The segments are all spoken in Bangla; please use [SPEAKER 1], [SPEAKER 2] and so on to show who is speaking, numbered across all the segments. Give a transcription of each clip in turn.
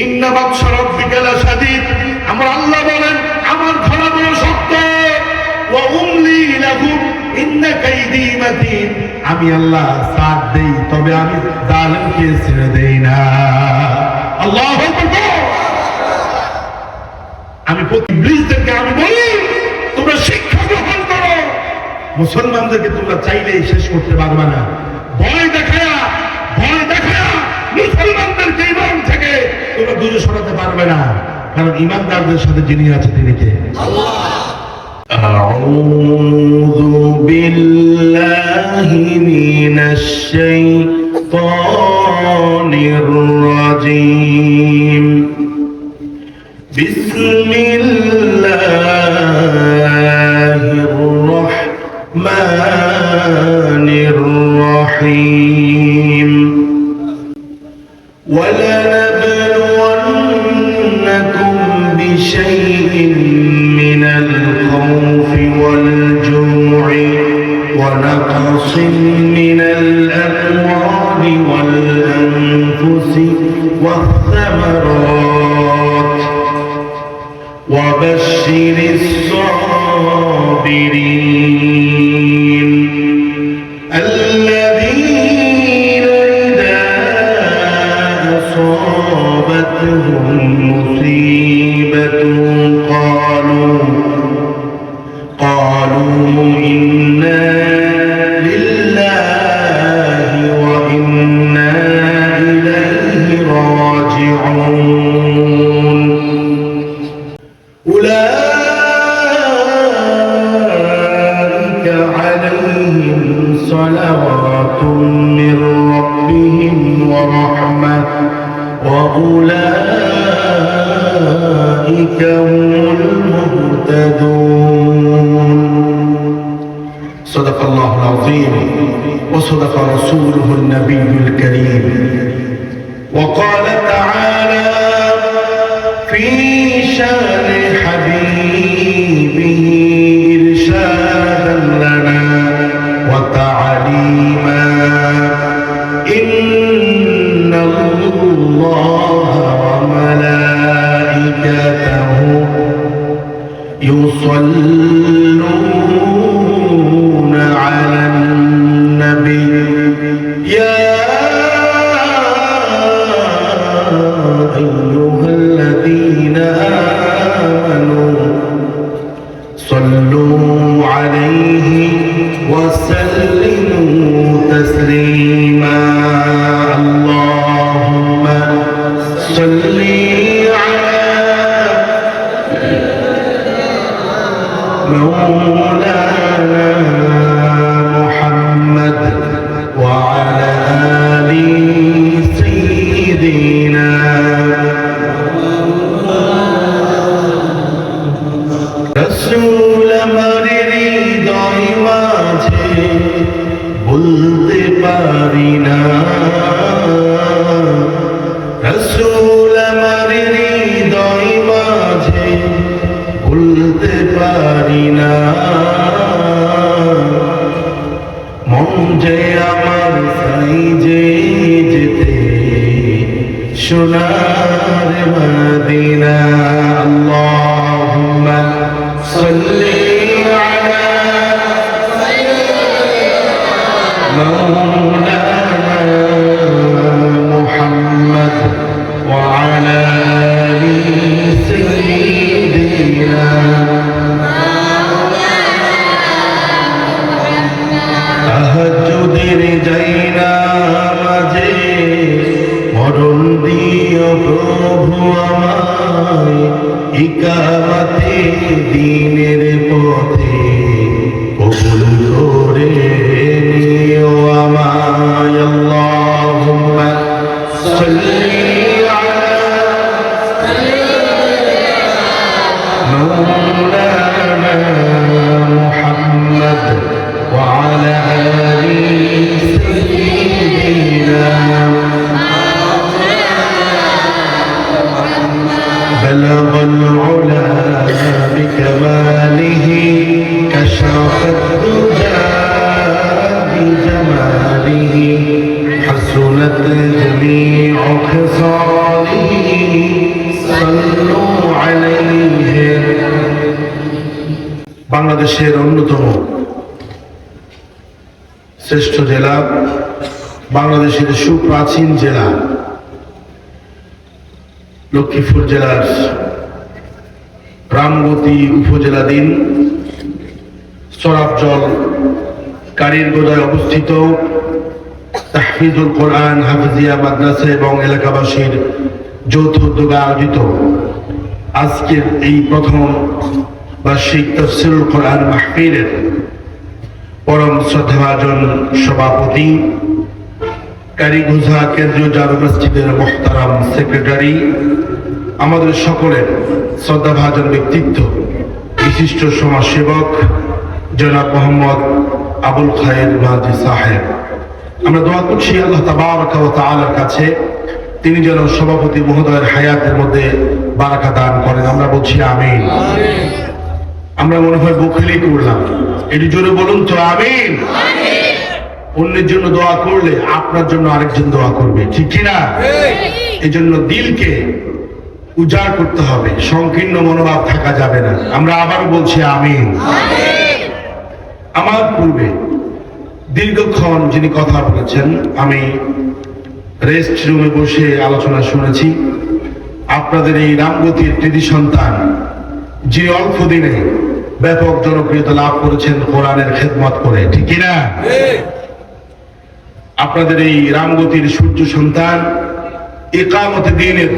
[SPEAKER 1] ইন্না বাতশা রাব্বিকা লাশাদীদ, আমার আল্লাহ বলেন আমার ধরা বড় শক্ত। ওয়া উমলি লাহুম ইন্না কাইদি মাতিন, আমি আল্লাহ সাথ দেই, তবে আমি জালিমকে ছেড়ে দেই না। আল্লাহু আকবার। আমি ইবলীসদেরকে আমি বলি তোমরা শিক্ষা গ্রহণ করো। মুসলমানদেরকে তোমরা চাইলেই শেষ করতে পারবে না। ভয় দেখায়া মুসলমানদেরকে ঈমান থেকে তোমরা দূরে সরাতে পারবে না, কারণ ঈমানদারদের সাথে যিনি আছে তিনি কে? আল্লাহ। আউযু বিল্লাহি মিনাশ শাইতানির রাজীম। বিসমিল্লাহির রাহমানির রাহিম। ولنبلونكم بشيء من الخوف والجوع ونقص من الأموال والأنفس والثمرات وبشر الصابرين الذين إذا أصابتهم مصيبة قالوا إنا لله وإنا إليه راجعون. أولئك عليهم صلوات من ربهم ورحمة وأولئك هم المهتدون. صدق الله العظيم وصدق رسوله النبي الكريم. وقال تعالى في شان حبيبه إرشادا لنا وتعليما: إن الله وملائكته يصلون على النبي يا أيها الذين آمنوا صلوا عليه وسلموا تسليما. اللهم صل على مولانا محمد وعلى آل سيدنا رسول মরিরি হৃদয় মাঝে বলতে পারি না, রসূল মরিরি হৃদয় মাঝে বলতে পারি না। মন যে আমার চাই যে যেতে সোনার মদিনা। আল্লাহুম্মা সাল্লি আলা মাওলানা মুহাম্মদ ওয়া আলা আলি সাইয়্যিদিনা। তাহাজ্জুদের যাইনা মাঝে মরণ দিও প্রভু আমায়, ইকামতে দ্বীনের পথে কবুল করে নিও আমায়। আল্লাহুম্মা সাল্লি আলা মাওলানা মুহাম্মদ ওয়া আলা আলি সাইয়্যিদিনা। بلغ العلا بكماله كشف الدجى بجماله حسنت جميع خصاله বাংলাদেশের অন্যতম শ্রেষ্ঠ জেলা, বাংলাদেশের সুপ্রাচীন জেলা লক্ষ্মীপুর জেলার রামগতি উপজেলাধীন সরাবজল কারিরগোদায় অবস্থিত তাহফিজুল কোরআন হাফিজিয়া মাদ্রাসা এবং এলাকাবাসীর যৌথ উদ্যোগে আয়োজিত আজকের এই প্রথম বার্ষিক তাফসীরুল কোরআন মাহফিলের পরম শ্রদ্ধাভাজন সভাপতি, কারিগোজা কেন্দ্রীয় জামে মসজিদের মুহতারাম সেক্রেটারি, আমাদের সকলের শ্রদ্ধাভাজন ব্যক্তিত্ব, বিশিষ্ট সমাজসেবক জনাব মোহাম্মদ আবুল খায়ের মাহদী সাহেব, আমরা দোয়া করছি আল্লাহ তাবারাকা ওয়া তাআলার কাছে তিনি যেন সভাপতি মহোদয়ের হায়াতের মধ্যে বারাকা দান করেন। আমরা বলছি আমিন। আমরা মনে হয় বখিলি করলাম, এটি জোরে বলুন তো আমিন। অন্যের জন্য দোয়া করলে আপনার জন্য আরেকজন দোয়া করবে, ঠিক কিনা? এই জন্য দিলকে উজাড় করতে হবে, সংকীর্ণ মনোভাব থাকা যাবে না। আমরা আবার বলছি আমিন। আমার পূর্বে দীর্ঘক্ষণ যিনি কথা বলেছেন, আমি রেস্ট রুমে বসে আলোচনা শুনেছি। আপনাদের এই রামগতির কৃতি সন্তান যিনি অল্প দিনে ব্যাপক জনপ্রিয়তা লাভ করেছেন কোরআনের খেদমত করে, ঠিক কিনা? আপনাদের এই রামগতির সূর্য সন্তান ইকামতে দ্বীনের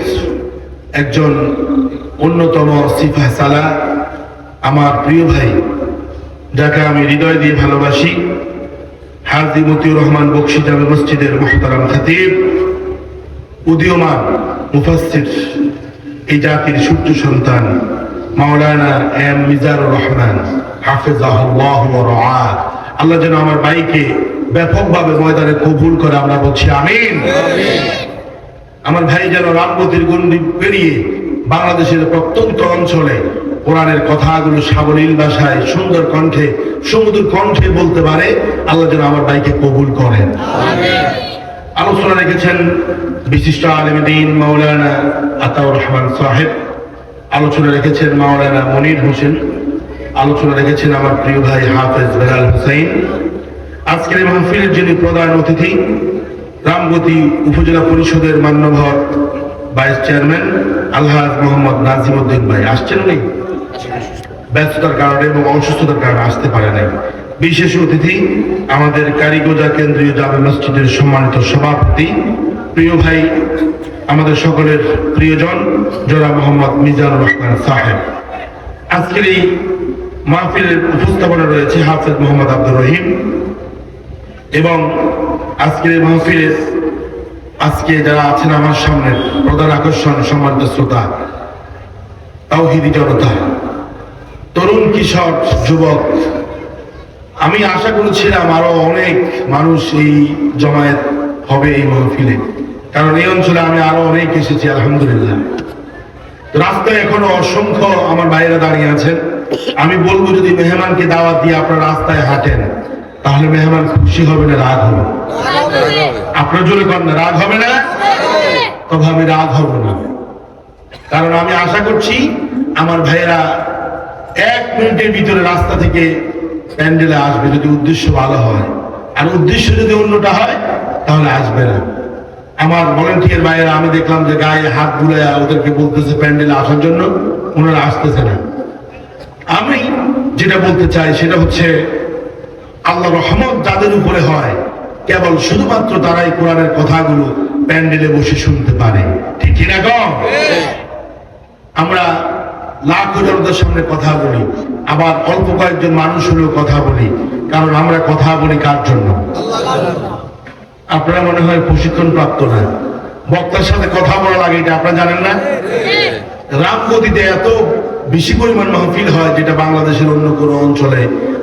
[SPEAKER 1] একজন অন্যতম সিপাহ সালাহ, আমার প্রিয় ভাই যাকে আমি হৃদয় দিয়ে ভালোবাসি, হাজী মতিউর রহমান বকশী জামে মসজিদের মুহতারাম খতিব, উদীয়মান মুফাসসির, এই জাতির সূর্য সন্তান মাওলানা এম মিজানুর রহমান হাফিজাহুল্লাহ ওয়া রাআহ। আল্লাহ যেন আমার ভাইকে ব্যাপকভাবে ময়দানে কবুল করে, আমরা বলছি আমিন। আমার ভাই যেন রামগতির গণ্ডি পেরিয়ে বাংলাদেশের প্রত্যন্ত অঞ্চলে কোরআনের কথাগুলো সাবলীল ভাষায় সুন্দর কণ্ঠে সুমধুর কণ্ঠে বলতে পারে, আল্লাহ যেন আমার ভাইকে কবুল করেন। আলোচনা রেখেছেন বিশিষ্ট আলেম দ্বীন মাওলানা আতাউর রহমান সাহেব, আলোচনা রেখেছেন মাওলানা মনির হোসেন, আলোচনা রেখেছেন আমার প্রিয় ভাই হাফেজ বেলাল হুসাইন। আজকের এই মাহফিলের যিনি প্রধান অতিথি, রামগতি উপজেলা পরিষদের মান্যবর ভাইস চেয়ারম্যান আলহাজ মোহাম্মদ নাজিমউদ্দিন ভাই, আসছেন উনি ব্যস্ততার কারণে এবং অসুস্থতার কারণে আসতে পারে নাই। বিশেষ অতিথি আমাদের কারিগোজা কেন্দ্রীয় জামে মসজিদের সম্মানিত সভাপতি, প্রিয় ভাই, আমাদের সকলের প্রিয়জন জনাব মোহাম্মদ মিজানুর রহমান সাহেব। আজকের এই মাহফিলের উপস্থাপনা রয়েছে হাফেজ মোহাম্মদ আব্দুর রহিম, এবং আজকের এই মাহফিলের আজকে যারা আছেন আমার সামনে প্রধান আকর্ষণ সম্মানিত শ্রোতা, তাওহীদি জনতা, তরুণ কিশোর যুবক। আমি আশা করেছিলাম আরো অনেক মানুষ এই জমায়েত হবে এই মাহফিলে, কারণ এই অঞ্চলে আমি আরো অনেক এসেছি আলহামদুলিল্লাহ। রাস্তায় এখনো অসংখ্য আমার ভাইয়েরা দাঁড়িয়ে আছেন। আমি বলবো যদি মেহমানকে দাওয়াত দিয়ে আপনার রাস্তায় হাঁটেন, তাহলে মেহমান খুশি হবে না রাগ হবে? আপনার জন্য কর না, রাগ হবে না? তবে আমি রাগ হব না, কারণ আমি আশা করছি আমার ভাইয়েরা 1 মিনিটের ভিতরে রাস্তা থেকে প্যান্ডেলে আসবে, যদি উদ্দেশ্য ভালো হয়। আর উদ্দেশ্য যদি অন্যটা হয় তাহলে আসবে না। আমার ভলেন্টিয়ার ভাইয়েরা আমি দেখলাম যে গায়ে হাত বুলাইয়া ওদেরকে বলতেছে প্যান্ডেলে আসার জন্য, ওনারা আসতেছে না। আমি যেটা বলতে চাই সেটা হচ্ছে, আল্লাহ রহমত যাদের উপরে হয় কেবল শুধুমাত্র তারাই কোরআনের কথাগুলো প্যান্ডেলে বসে শুনতে পারে, ঠিক কিনা গো? আমরা লাখো জনতার সামনে কথা বলি, আবার অল্প কয়েকজন মানুষ হলেও কথা বলি, কারণ আমরা কথা বলি কার জন্য? আপনারা মনে হয় প্রশিক্ষণ প্রাপ্ত না, বক্তার সাথে কথা বলা লাগে, এটা আপনারা জানেন না? রামগতিতে এত বেশি পরিমাণ মাহফিল হয়, যেটা বাংলাদেশের অন্য কোনো অঞ্চলে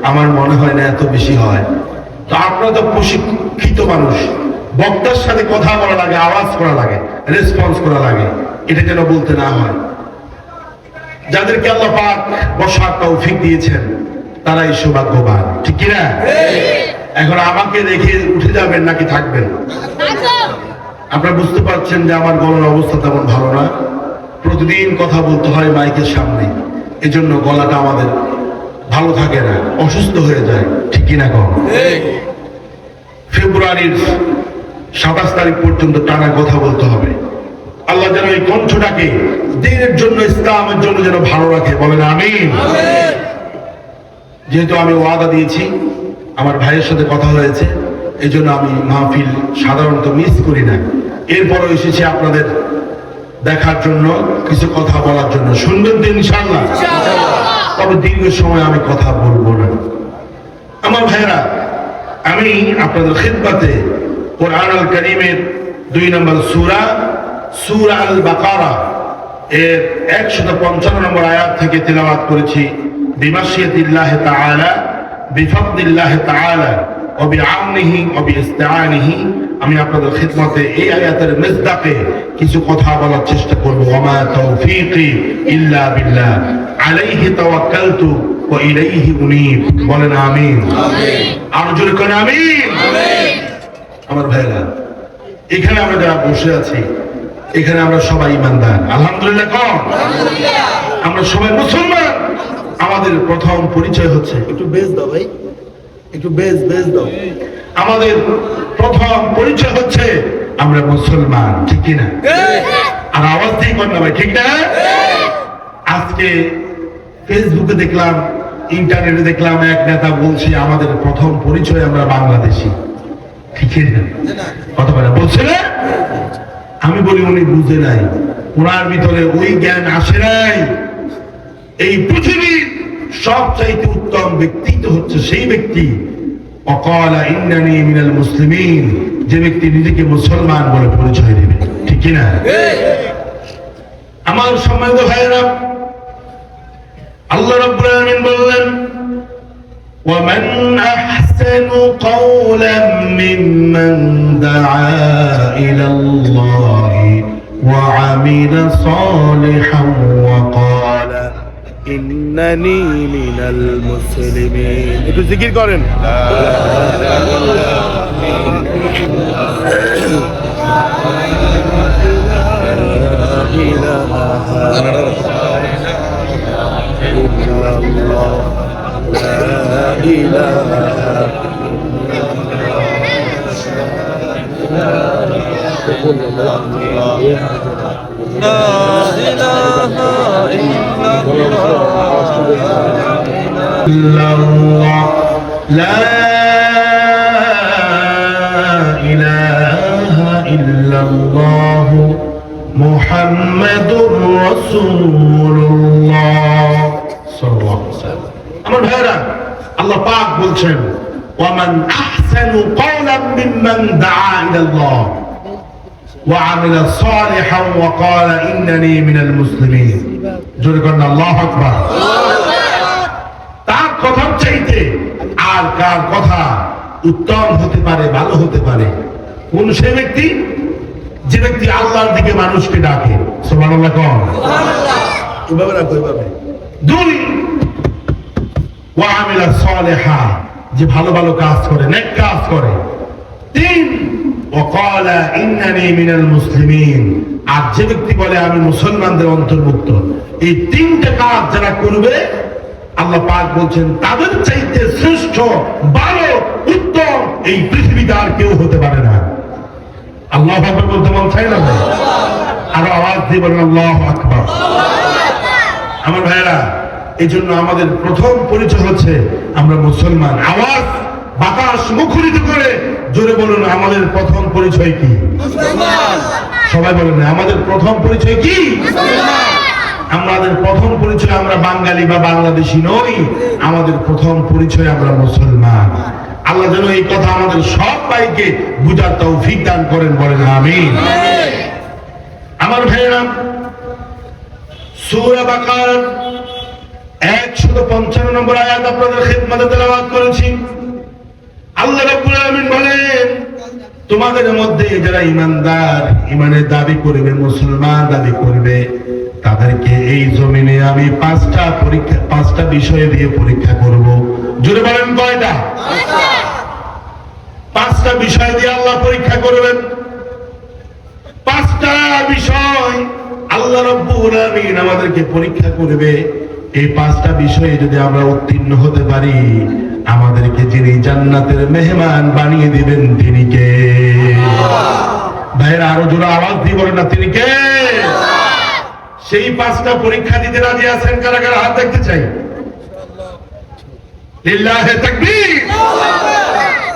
[SPEAKER 1] আমার মনে হয় না এত বেশি হয়। তো আপনারা তো প্রশিক্ষিত মানুষ, বক্তার সাথে কথা বলা লাগে, আওয়াজ করা লাগে, রেসপন্স করা লাগে, এটা যেন বলতে না হয়। যাদেরকে আল্লাহ পাক বসার তৌফিক দিয়েছেন তারাই সৌভাগ্যবান, ঠিক কিনা? এখন আমাকে দেখে উঠে যাবেন নাকি থাকবেন? আপনারা বুঝতে পারছেন যে আমার গলার অবস্থা তেমন ভালো না, প্রতিদিন কথা বলতে হয় মাইকের সামনে, এজন্য গলাটা আমাদের ভালো থাকে না, অসুস্থ হয়ে যায়, ঠিক কিনা কম? ফেব্রুয়ারির 27 তারিখ পর্যন্ত টানা কথা বলতে হবে। আল্লাহ যেন এই কণ্ঠটাকে দিনের জন্য, ইসলামের জন্য যেন ভালো রাখে, বলেন আমিন। যেহেতু আমি ওয়াদা দিয়েছি, আমার ভাইয়ের সাথে কথা হয়েছে, এই জন্য আমি মাহফিল সাধারণত মিস করি না। এরপরও এসেছি আপনাদের দেখার জন্য, কিছু কথা বলার জন্য। শুনবেন তো ইনশাআল্লাহ? তবে দীর্ঘ সময় আমি কথা বলবো না। আমার ভাইয়েরা, আমি আপনাদের খিদমতে কোরআন আল কারীমের 2 নম্বর সূরা, সূরা আল বাকারা এর 155 নম্বর আয়াত থেকে তেলাওয়াত করেছি। বিমাশিয়াতিল্লাহি তাআলা, বিফাদলিল্লাহি তাআলা ওয়া বিআউনিহি ওয়া বিইসতিআনিহি। আমি আপনাদের খিদমতে এই আয়াতের মিসদাকে কিছু কথা বলার চেষ্টা করব। ওয়া মা তাওফীকি ইল্লা বিল্লাহ, আলাইহি তাওয়াক্কালতু ওয়া ইলাইহি উনীব। বলেন আমিন। আর জোরে করে আমিন। আমার ভাইরা, এখানে আমরা যারা বসে আছি, এখানে আমরা সবাই ইমানদার, আলহামদুলিল্লাহ। কম আমরা সবাই মুসলমান। আমাদের প্রথম পরিচয় হচ্ছে,
[SPEAKER 2] একটু বেজ দাও ভাই, একটু বেজ দাও।
[SPEAKER 1] আমাদের প্রথম পরিচয় হচ্ছে আমরা মুসলমান, ঠিক কিনা? আর আওয়াজ দিয়ে কর না ভাই, ঠিক না? আজকে ফেসবুকে দেখলাম, ইন্টারনেটে দেখলাম, এক নেতা বলছে আমাদের প্রথম পরিচয় আমরা বাংলাদেশি, ঠিক না? কথা বলে বলছে না? আমি বলি উনি বুঝে নাই, ওনার ভিতরে ওই জ্ঞান আসে নাই। এই পৃথিবীর সবচাইতে উত্তম ব্যক্তিত্ব হচ্ছে সেই ব্যক্তি অকালা ইন্নানি মিনাল মুসলিমিন, যে ব্যক্তি নিজেকে মুসলমান বলে পরিচয় দেবে, ঠিক কিনা? আমার সম্মানিত ভাইয়েরা, আল্লাহ রাব্বুল আলামিন বললেন, ومن أحسن قولا ممن دعا إلى الله وعمل صالحا وقال إنني من المسلمين. একটু জিকির করেন। আমার ভাইরা, আল্লাহ পাক বলছেন, ওয়ামান আহসানু কওলাম মিম্মান দাআ ইলাল্লাহ ওয়া আমিলা সালিহান ওয়া ক্বালা ইন্নানি মিনাল মুসলিমিন। জোরে করেন আল্লাহু আকবার। তার কথার চাইতে আর কার কথা উত্তম হতে পারে, ভালো হতে পারে? কোন সে ব্যক্তি? যে ব্যক্তি আল্লাহর দিকে মানুষকে ডাকে। সুবহানাল্লাহ। কোন এভাবে রাখো, এভাবে। 2, ওয়া আমিলা সালিহা, যে ভালো ভালো কাজ করে, নেক কাজ করে। 3, ওয়া ক্বালা ইন্নানি মিনাল মুসলিমিন, আর যে ব্যক্তি বলে আমি মুসলমানদের অন্তর্ভুক্ত। এই 3টা কাজ যারা করবে, আল্লাহ পাক বলছেন তাদের চাইতে শ্রেষ্ঠ, ভালো, উত্তম এই পৃথিবীতে আর কেউ হতে পারে না। আল্লাহু আকবার বলতে মন চাই না? আর আওয়াজ দিয়ে বলেন আল্লাহু আকবার। আমার ভাইরা, এই জন্য আমাদের প্রথম পরিচয় হচ্ছে আমরা মুসলমান। আওয়াজ বাতাস মুখরিত করে জোরে বলুন, আমাদের প্রথম পরিচয় কি? মুসলমান। সবাই বলেন আমাদের প্রথম পরিচয় কি? মুসলমান। আমাদের প্রথম পরিচয় আমরা বাঙালি বা বাংলাদেশি নই, আমাদের প্রথম পরিচয় আমরা মুসলমান। আল্লাহ যেন এই কথা আমাদের সবাইকে বুঝার তৌফিক দান করেন, বলেন আমিন। আমার ভাইরা, সূরা বাকারা 155 নম্বর আয়াত আপনাদের খিদমতে তেলাওয়াত করেছি। আল্লাহ রাব্বুল আলামিন বলেন, তোমাদের মধ্যে যারা ইমানদার, ইমানের দাবি করবে, মুসলমান দাবি করবে, তাদেরকে এই জমিনে আমি 5টা বিষয় দিয়ে পরীক্ষা করব। জোরে বলেন কয়টা? 5টা বিষয় দিয়ে আল্লাহ পরীক্ষা করবেন। 5টা বিষয় আল্লাহ রাব্বুল আলামিন আমাদেরকে পরীক্ষা করবে। এই পাঁচটা বিষয়ে যদি আমরা উত্তীর্ণ হতে পারি, আমাদেরকে যিনি জান্নাতের মেহমান বানিয়ে দিবেন তিনি কে? ভাইরা আরো জোরে আওয়াজ দিয়ে বলেন না, তিনি কে? সেই পাঁচটা পরীক্ষা দিতে রাজি আছেন? কারা কারা হাত দেখতে চাই? লিল্লাহে তাকবীর,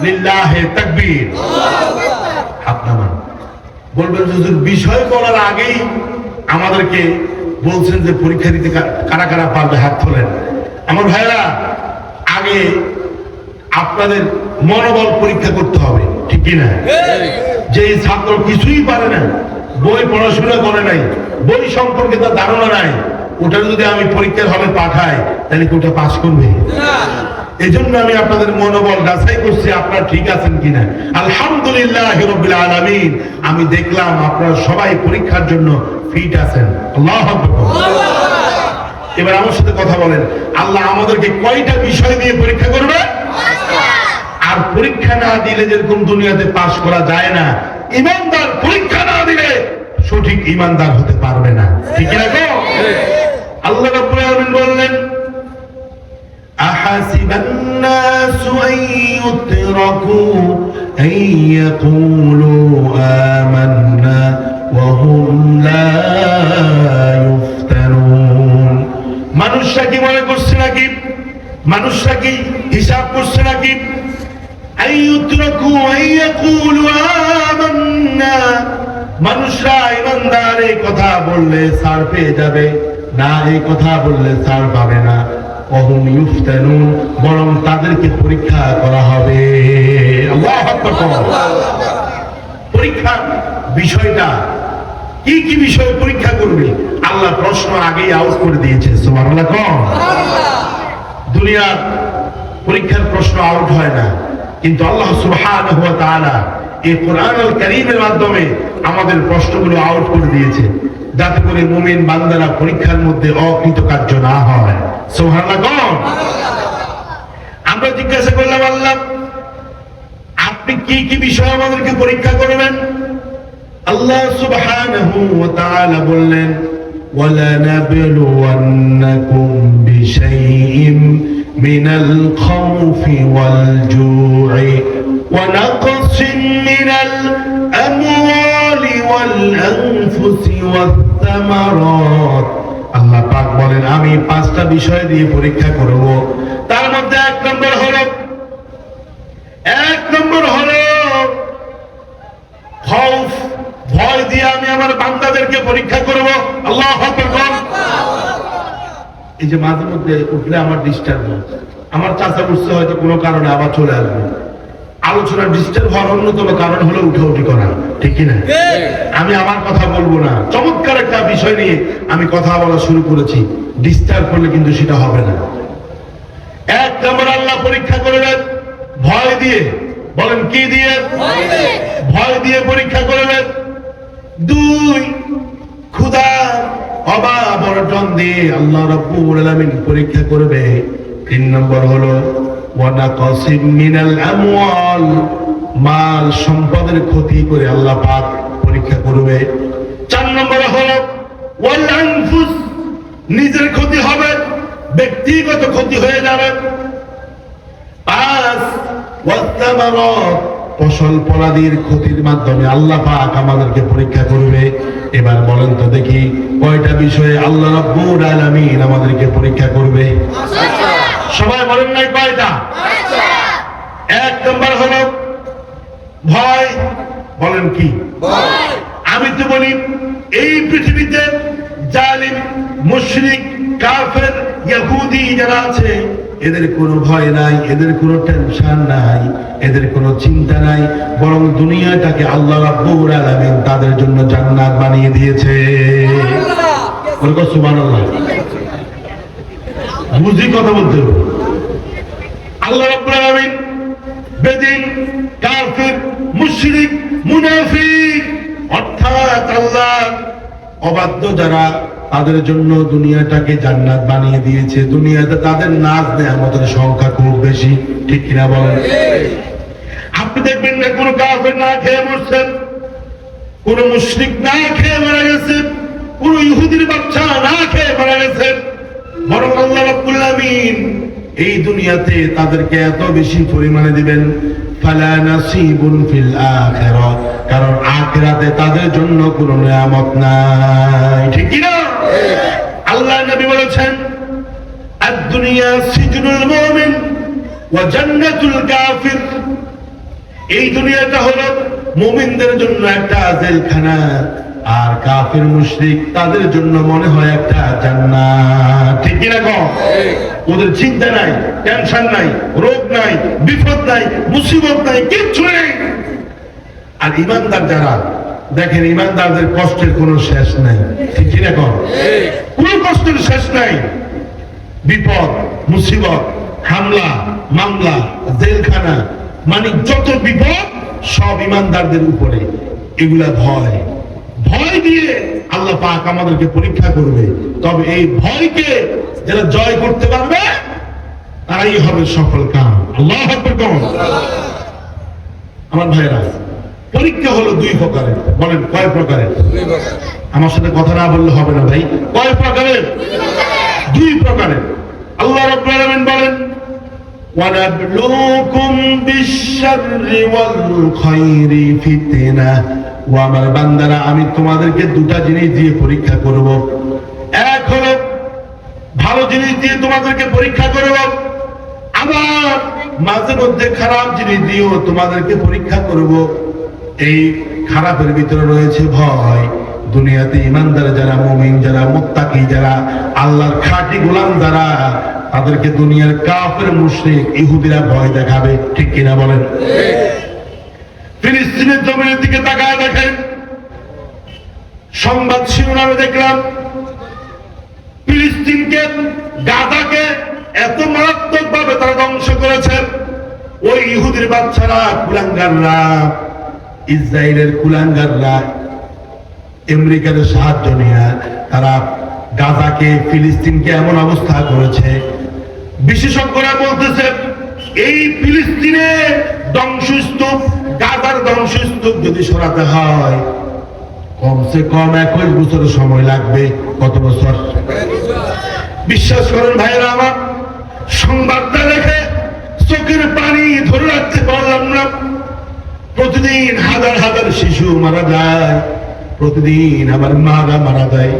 [SPEAKER 1] লিল্লাহে তাকবীর। হাত নামান। বলবেন হুজুর বিষয় বলার আগেই আমাদেরকে বলছেন যে পরীক্ষা দিতে কারা কারা পারবে, হাত তোলেন। আমার ভাইরা, আগে আপনাদের মনোবল পরীক্ষা করতে হবে, ঠিক কিনা? যে ছাত্র কিছুই পারে না, বই পড়াশোনা করে নাই, বই সম্পর্কে তার ধারণা নাই, ওটা যদি আমি পরীক্ষার হলে পাঠাই তাহলে কি ওটা পাস করবে? এই জন্য আমি আপনাদের মনোবল যাচাই করছি আপনারা ঠিক আছেন কিনা। আলহামদুলিল্লাহ রাব্বিল আলামিন, আমি দেখলাম আপনারা সবাই পরীক্ষার জন্য ফিট আছেন। আল্লাহু আকবার। এবার আমার সাথে কথা বলেন, আল্লাহ আমাদেরকে কয়টা বিষয় দিয়ে পরীক্ষা করবে? আর পরীক্ষা না দিলে যেরকম দুনিয়াতে পাস করা যায় না, ইমানদার পরীক্ষা না দিলে সঠিক ইমানদার হতে পারবে না, ঠিক না গো? আল্লাহ রাব্বুল আলামিন বললেন, আহাসিবান নাসু আন ইউতরাকু আন ইয়াকুলু আমান্না ওয়া হুম লা ইফতানুন। মানুষরা কি মনে করছে নাকি, মানুষরা কি হিসাব করছে নাকি, আন ইউতরাকু আন ইয়াকুলু আমান্না, মানুষরা ইমানদার এই কথা বললে ছাড় পেয়ে যাবে না, এই কথা বললে ছাড় পাবে না। ওহুম ইফতানুন, বরং তাদেরকে পরীক্ষা করা হবে। আল্লাহু আকবার। পরীক্ষার বিষয়টা কি কি বিষয় পরীক্ষা করবে আল্লাহ প্রশ্ন আগেই আউট করে দিয়েছে। সুবহানাল্লাহ। দুনিয়ার পরীক্ষার প্রশ্ন আউট হয় না, কিন্তু আল্লাহ সুবহানাহু ওয়া তাআলা এই কোরআনুল কারীমের মাধ্যমে আমাদের প্রশ্নগুলো আউট করে দিয়েছে, যাতে করে মুমিন বান্দারা পরীক্ষার মধ্যে অকৃতকার্য না হয়। সুবহানাল্লাহ। আমরা জিজ্ঞাসা করলাম, আল্লাহ আপনি কি কি বিষয় আমাদেরকে পরীক্ষা করবেন? আল্লাহ সুবহানাহু ওয়া তাআলা বললেন, وَلَنَبْلُوَنَّكُمْ بِشَيْءٍ مِنَ الْخَوْفِ وَالْجُوعِ وَنَقْصٍ مِنَ الْأَمْوَالِ وَالْأَنفُسِ وَالثَّمَرَاتِ। আল্লাহ পাক বলেন, আমি পাঁচটা বিষয় দিয়ে পরীক্ষা করব। তার মধ্যে এক নম্বর হলো খৌফ, ভয় দিয়ে আমি আমার বান্দাদেরকে পরীক্ষা করব। আল্লাহু আকবার। এই যে মাঝে মধ্যে উঠলে আমার ডিস্টার্ব হয়, আমার চাচা উঠছে হয়তো কোনো কারণে আবার চলে আসবে, আলোচনা ডিস্টার্ব হওয়ার অন্যতম কারণ হলো উঠাউঠি করা, ঠিক কিনা? আমি আমার কথা বলবো না, চমৎকার একটা বিষয় নিয়ে আমি কথা বলা শুরু করেছি, ডিস্টার্ব করলে কিন্তু সেটা হবে না। এক নম্বর আল্লাহ পরীক্ষা করবেন ভয় দিয়ে। বলেন কি দিয়ে? ভয় দিয়ে পরীক্ষা করবেন। দুই, ক্ষুধা অভাব অনটন দিয়ে আল্লাহ রাব্বুল আলামিন পরীক্ষা করবে। তিন নম্বর হলো ওয়ানাকাসিম মিনাল আমওয়াল, মাল সম্পদের ক্ষতি করে আল্লাহ পাক পরীক্ষা করবে। চার নম্বর হলো ওয়াল আনফুস, নিজের ক্ষতি হবে, ব্যক্তিগত ক্ষতি হয়ে যাবে। পাঁচ, ওয়াত্তামারাত, ফসল ফলাদির ক্ষতির মাধ্যমে আল্লাহ পাক আমাদেরকে পরীক্ষা করবে। এবার বলেন তো দেখি কয়টা বিষয়ে আল্লাহ রাব্বুল আলামিন আমাদেরকে পরীক্ষা করবে? সবাই বলেন নাই কয়টা? এক নম্বর হলো ভয়। বলেন কি? আমি তো বলি এই পৃথিবীতে জালিম, মুশরিক, কাফের, ইহুদি যারা আছে এদের কোনো ভয় নাই, এদের কোনো টেনশন নাই, এদের কোনো চিন্তা নাই, বরং দুনিয়াটাকে আল্লাহ রাব্বুল আলামিন তাদের জন্য জান্নাত বানিয়ে দিয়েছে। বলবো সুবহানাল্লাহ। বুঝি কথা বলতে হবে। আল্লাহ রাব্বুল আলামিন বেদিন, কাফির, মুশরিক, মুনাফিক অর্থাৎ আল্লাহ অবাধ্য যারা, তাদের জন্য দুনিয়াটাকে জান্নাত বানিয়ে দিয়েছে। দুনিয়াতে তাদের নাজ নেয়ামতের সংখ্যা খুব বেশি, ঠিক কিনা বলেন? আপনি দেখবেন না কোন কাফের না খেয়ে মরছেন, কোন মুশরিক না খেয়ে মারা গেছে, কোন ইহুদির বাচ্চা না খেয়ে মারা গেছে, বরং আল্লাহ আলামিন এই দুনিয়াতে তাদেরকে এত বেশি পরিমাণে দিবেন, ফালা নাসিবুন ফিল আখিরাহ, কারণ আখিরাতে তাদের জন্য কোনো নিয়ামত নাই। ঠিক কি না? আল্লাহ নবী বলেছেন, আদ-দুনিয়া সিজনুল মুমিন ওয়া জান্নাতুল কাফির। এই দুনিয়াটা হলো মুমিনদের জন্য একটা জেলখানা, আর কাফির মুশরিক তাদের জন্য মনে হয় একটা জান্নাত। ঠিক কি না গো? ওদের চিন্তা নাই, টেনশন নাই, রোগ নাই, বিপদ নাই, মুসিবত নাই, কিচ্ছু নেই। আর ইমানদার যারা, দেখেন ইমানদারদের কষ্টের কোনো শেষ নাই। ঠিক কি না গো? কোনো কষ্টের শেষ নাই। বিপদ, মুসিবত, হামলা, মামলা, জেলখানা, মানে যত বিপদ সব ইমানদারদের উপরে। এগুলা ভয়, ভয় দিয়ে আল্লাহ পাক আমাদেরকে পরীক্ষা করবে। তবে এই ভয়কে যারা জয় করতে পারবে তারাই হবে সফল কাম। আল্লাহু আকবার কম। আমার ভাইরা, পরীক্ষা হলো দুই প্রকারের। বলেন কয় প্রকারের? আমার সাথে কথা না বললে হবে না ভাই। কয় প্রকারের? দুই প্রকারের। আল্লাহ রাব্বুল আলামিন বলেন, ওয়ানাবলুকুম বিশ-শাররি ওয়াল খায়রি ফিতনা। ও আমার বান্দারা, আমি তোমাদেরকে দুটা জিনিস দিয়ে পরীক্ষা করব। এক হলো ভালো জিনিস দিয়ে তোমাদেরকে পরীক্ষা করব, আবার মাঝে মধ্যে খারাপ জিনিস দিয়েও তোমাদেরকে পরীক্ষা করব। এই খারাপের ভিতরে রয়েছে ভয়। দুনিয়াতে ইমানদার যারা, মুমিন যারা, মুত্তাকি যারা, আল্লাহর খাঁটি গোলাম যারা, তাদেরকে দুনিয়ার কাফের মুশরিক ইহুদিরা ভয় দেখাবে। ঠিক কিনা বলেন? ফিলিস্তিনের জমিনের দিকে তাকায় দেখেন, সংবাদ শিরোনামে দেখলাম ফিলিস্তিনকে, গাজাকে এত মারাত্মক ভাবে তারা ধ্বংস করেছে। ওই ইহুদির বাচ্চারা, কুলাঙ্গাররা, ইসরায়েলের কুলাঙ্গাররা, আমেরিকার সাহায্য নিয়ে তারা গাজাকে, ফিলিস্তিনকে এমন অবস্থা করেছে, বিশেষজ্ঞরা বলতেছে এই ফিলিস্তিনে ধ্বংসস্তূপ, গাজার ধ্বংসস্তূপ যদি সরাতে হয় কমসে কম 21 বছর সময় লাগবে। কত বছর? বিশ্বাস করেন ভাইরা আমার, সংবাদটা দেখে চোখের পানি ধরে রাখতে পারলাম না। প্রতিদিন হাজার হাজার শিশু মারা যায়, প্রতিদিন আমার মারা মারা যায়,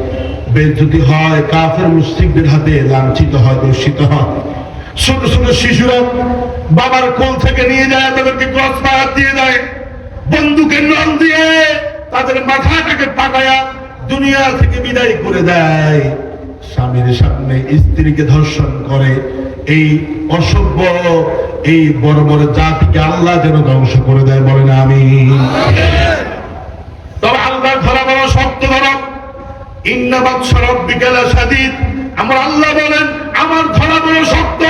[SPEAKER 1] বেজ্জতি হয়, কাফের মুশরিকদের হাতে লাঞ্ছিত হয়, দূষিত হয়। ছোট ছোট শিশুরা বাবার কোল থেকে নিয়ে যায়, তাদেরকে ক্রস ফায়ার দিয়ে দেয়, বন্দুকের নল দিয়ে তাদের মাথাটাকে পাকায়া দুনিয়া থেকে বিদায় করে দেয়। স্বামীর সামনে স্ত্রীকে ধর্ষণ করে। এই অসভ্য, এই বড় বড় জাতিকে আল্লাহ যেন ধ্বংস করে দেয়। বলেন আমিন। তবে আল্লাহ ধরা বড় শক্ত ধরা। ইন্না বাতশা রাব্বিকা লাশাদীদ। আমার আল্লাহ বলেন, আমার ধরা বড় শক্ত।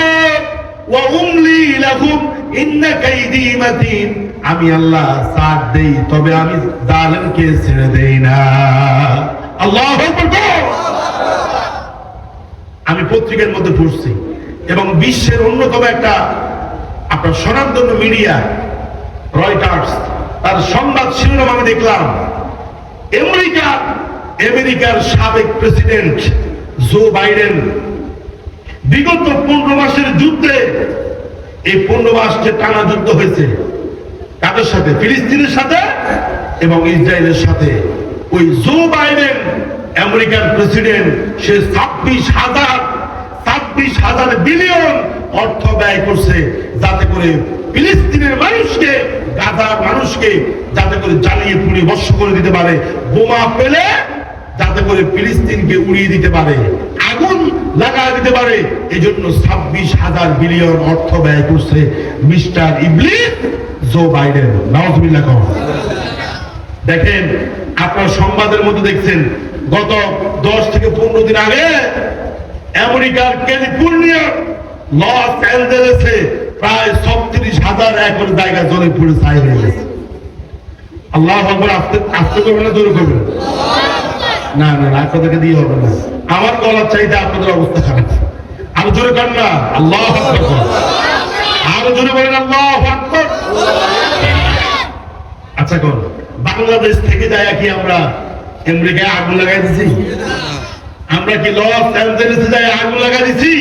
[SPEAKER 1] ওয়া উমলি লাহুম ইন্না কাইদি মাতিন। আমি আল্লাহ সাথ দেই, তবে আমি জালেমকে ছেড়ে দেই না। আল্লাহু আকবার। আমি পত্রিকার মধ্যে পড়ছি এবং বিশ্বের অন্যতম একটা আপনার স্বনামধন্য মিডিয়া রয়টার্স, তার সংবাদ শিরোনাম আমি দেখলাম, আমেরিকার সাবেক প্রেসিডেন্ট জো বাইডেন বিগত 15 মাসের যুদ্ধে, এই 15 মাস যে টানা যুদ্ধ হয়েছে কাদের সাথে? ফিলিস্তিনের সাথে এবং ইসরায়েলের সাথে। ওই জো বাইডেন আমেরিকার প্রেসিডেন্ট, সে 26,000 বিলিয়ন অর্থ ব্যয় করছে যাতে করে ফিলিস্তিনের মানুষকে, গাজার মানুষকে যাতে করে জ্বালিয়ে পুড়িয়ে ভস্ম করে দিতে পারে, বোমা পেলে যাতে করে ফিলিস্তিনকে উড়িয়ে দিতে পারে, আগুন লাগায় দিতে পারে। এই জন্য 26,000 বিলিয়ন অর্থ ব্যয় করছে মিস্টার ইবলিস জো বাইডেন। নাউজুবিল্লাহ। দেখেন, আপনার সংবাদের মধ্যে দেখছেন গত 10 থেকে 15 দিন আগে আমেরিকার ক্যালিফোর্নিয়া লস অ্যাঞ্জেলেসে প্রায় 36,000 একর জায়গা জ্বলে পুড়ে ছাই হয়ে গেছে। আল্লাহু আকবার। আস্তে করবেন না, জোরে করবেন? না না না, আপনাদেরকে দিয়ে হবে না। আমার গলার চাইতে আপনাদের অবস্থা খারাপ। আরো জোরে করেন না, আল্লাহু আকবার। আরো জোরে বলেন আল্লাহু আকবার। আচ্ছা কোন বাংলাদেশ থেকে যায় কি আমরা আমেরিকায় আগুন লাগাই দিছি? আমরা কি লস অ্যাঞ্জেলেসে যাই আগুন লাগা দিছি?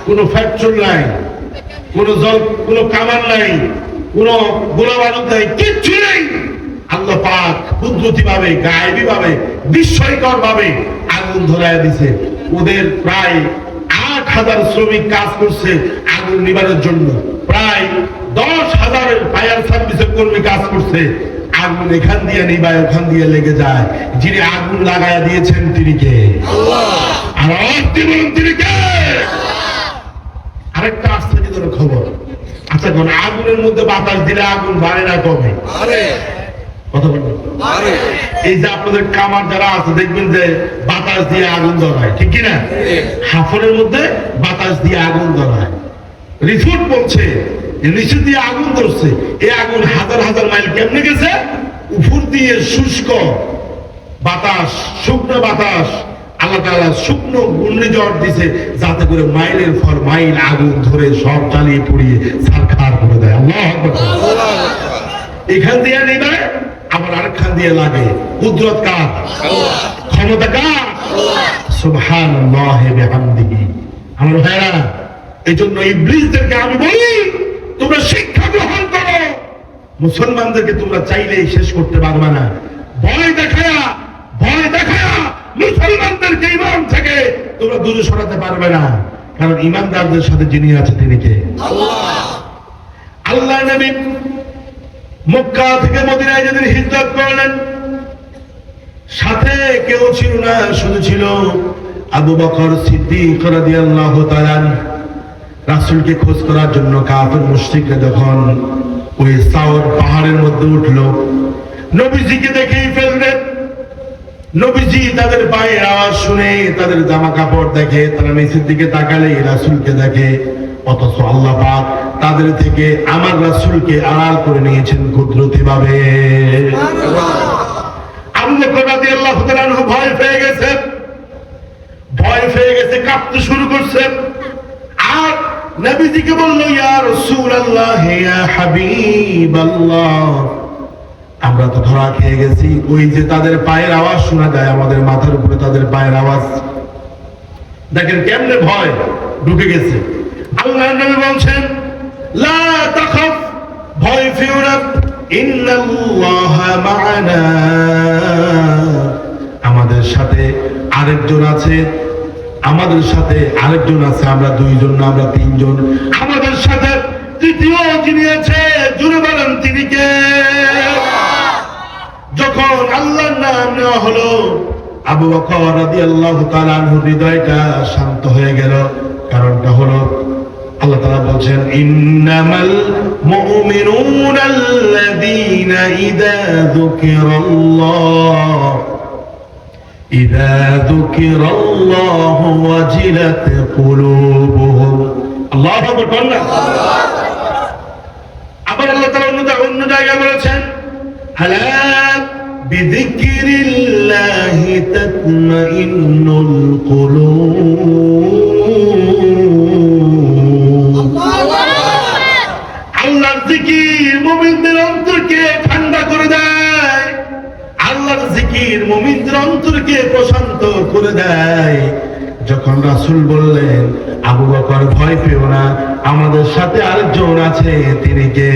[SPEAKER 1] কোনো পেট্রোল নাই, কোনো জল, কোনো কামান নাই, কোনো গোলা বারুদ নাই, কিচ্ছু নেই। আল্লাহ পাক কুদরতি ভাবে, গায়েবী ভাবে, বিস্ময়কর ভাবে আগুন ধরায় দিছে। ওদের প্রায় 8,000 শ্রমিক কাজ করছে আগুন নিবারণের জন্য, প্রায় 10,000 ফায়ার সার্ভিসের কর্মী কাজ করছে। আগুন এখান দিয়ে নিবায়, ওখান দিয়ে লেগে যায়। যিনি আগুন লাগায় দিয়েছেন তিনি কে? আর অর্থ বলুন তিনি কে? আরেকটা আশ্চর্যজনক খবর। আচ্ছা, কোন আগুনের মধ্যে বাতাস দিলে আগুন বাড়ে না কমে? কথা বলুন। এই যে আপনাদের কামার যারা আছে দেখবেন যে বাতাস দিয়ে আগুন ধরায়, ঠিক কিনা? হাফনের মধ্যে বাতাস দিয়ে আগুন ধরায়। রিপোর্ট বলছে নিচে দিয়ে আগুন ধরছে। এই আগুন হাজার হাজার মাইল কেমনে গেছে? উপর দিয়ে শুষ্ক বাতাস, শুকনো বাতাস আল্লাহ তাআলা শুকনো ঘূর্ণিঝড় দিছে, যাতে করে মাইলের পর মাইল আগুন ধরে সব জ্বালিয়ে পুড়িয়ে ছারখার করে দেয়। আল্লাহু আকবার। এখান দিয়ে নিবে, আবার আরেকখান দিয়ে লাগে। কুদরত কার? ক্ষমতা কার? সুবহানাল্লাহি বিহামদিহি। আমার ভাইরা, এই জন্য ইবলিসদেরকে আমি বলি, তোমরা শিক্ষা গ্রহণ করো। মুসলমানদেরকে তোমরা চাইলেই শেষ করতে পারবে না। ভয় দেখায়া মুসলমানদেরকে ঈমান থেকে তোমরা দূরে সরাতে পারবে না। কারণ ঈমানদারদের সাথে যিনি আছে তিনি কে? আল্লাহ নবী মক্কা থেকে মদিনায় যেদিন হিজরত করলেন, সাথে কেউ ছিল না, শুধু ছিল আবু বকর সিদ্দিক রাদিয়াল্লাহু তাআলা। রাসূলকে খোঁজ করার জন্য কাফের মুশরিকরা যখন ওই সাউর পাহাড়ের মধ্যে উঠলো, নবীজিকে দেখেই ফেললেন। নবীজি তাদের পায়ের আওয়াজ শুনে, তাদের জামা কাপড় দেখে, তারা নিচের দিকে তাকালে রাসূলকে দেখে। অথচ আল্লাহ পাক তাদের থেকে আমার রাসূলকে আড়াল করে নিয়েছেন কুদরতি ভাবে। আবু বকর রাদিয়াল্লাহু তাআলা ভয় পেয়ে গেছে, কাঁপতে শুরু করছে। আর নবীজিকে বলল, ইয়া রাসূলুল্লাহ, ইয়া হাবিবাল্লাহ, আমরা তো ধরা খেয়ে গেছি। ওই যে তাদের পায়ের আওয়াজ শোনা যায়, আমাদের মাথার উপরে তাদের পায়ের আওয়াজ। দেখেন কেমনে ভয় ঢুকে গেছে। আল্লাহর নবী বলছেন, লা তাখাফ, ভয় পেও না, ইন্নাল্লাহা মা'ানা, আমাদের সাথে আরেকজন আছে, আমাদের সাথে আরেকজন আছে। আমরা দুইজন না, আমরা তিনজন। আমাদের সাথে তৃতীয় যিনি আছে, জুড়ে বলেন তিনি কে? যখন আল্লাহর নাম নেওয়া হলো, আবু বকর রাদিয়াল্লাহু তাআলা আনহুর হৃদয়টা শান্ত হয়ে গেল। কারণটা হলো আল্লাহ তাআলা বলছেন, ইন্নামাল মুমিনুনা আল্লাযীনা ইযা যুকিরাল্লাহু ওয়াজিলাত কুলুবুহুম। আল্লাহু আকবার। আবার আল্লাহ তাআলা অন্য জায়গায় বলেছেন, আলা বিযিকরিল্লাহি তাতমাইন্নুল কুলুব। আল্লাহর জিকির মুমিনদের অন্তরকে ঠান্ডা করে দেয়। আল্লাহর জিকির মুমিনদের অন্তরকে প্রশান্ত করে দেয়। যখন রাসূল বললেন, আবু বকর ভয় পেও না, আমাদের সাথে আরেকজন আছে, তিনি কে?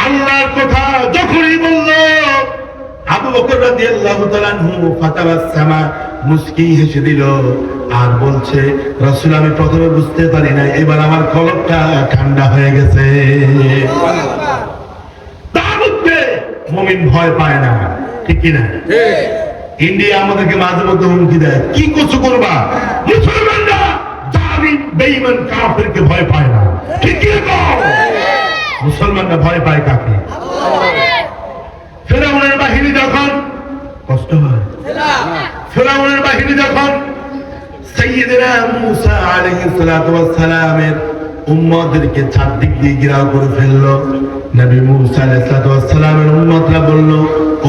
[SPEAKER 1] আল্লাহর কথা যখনই বলল, আবু বকর রাদিয়াল্লাহু তাআলা আনহু ফাতাবাসসামা, মুস্কি হেসে দিল আর বলছে, রাসূল, আমি প্রথমে বুঝতে পারি না, এবার আমার কলবটা ঠান্ডা হয়ে গেছে। তার মধ্যে মুমিন ভয় পায় না, ঠিক কিনা? ইন্ডিয়া আমাদেরকে মাঝে মধ্যে হুমকি দেয়, কি কিছু করবা? মুসলমানরা জালিম বেঈমান কাফেরকে ভয় পায় না, ঠিক কি? মুসলমানরা ভয় পায় কাকে? ফেরাউনের বাহিনী যখন, কষ্ট হয়, ফেরাউনের বাহিনী যখন সাইয়্যিদনা মূসা আলাইহিস সালাতু ওয়াস সালামের উম্মতদেরকে চারদিক দিয়ে ঘেরাও করে ফেললো, নবী মূসা আলাইহিস সালাতু ওয়াস সালামের উম্মতরা বলল,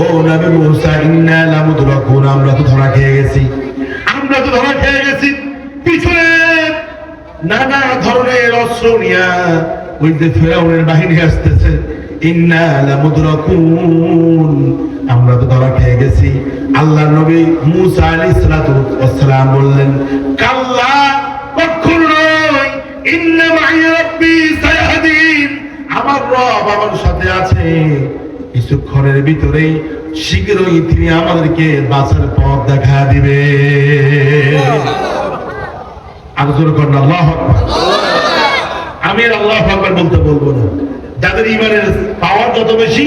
[SPEAKER 1] ও নবী মূসা, ইন্না লামুদরাকুন, আমরা তো ধরা খেয়ে গেছি। পিছনে নানা ধরনের অস্ত্র নিয়ে ওই যে ফেরাউনের বাহিনী আসতেছে। ইন্না লামুদরাকুন, আমরা তো ধরা খেয়ে গেছি। আল্লাহ নবী মুসা আলাইহিস সালাতু ওয়াস সালাম বললেন, কাল্লা, কখনো নয়, ইন্না মাই রাব্বি সায়াহদিন, আমার রব আমার সাথে আছে, কিছুক্ষণের ভিতরেই শীঘ্রই তিনি আমাদেরকে বাঁচার পথ দেখা দিবে। আর জোরে করেন আল্লাহু আকবার। আমি আর আল্লাহু আকবার বলতে বলবো না। যাদের ইমানের পাওয়ার যত বেশি,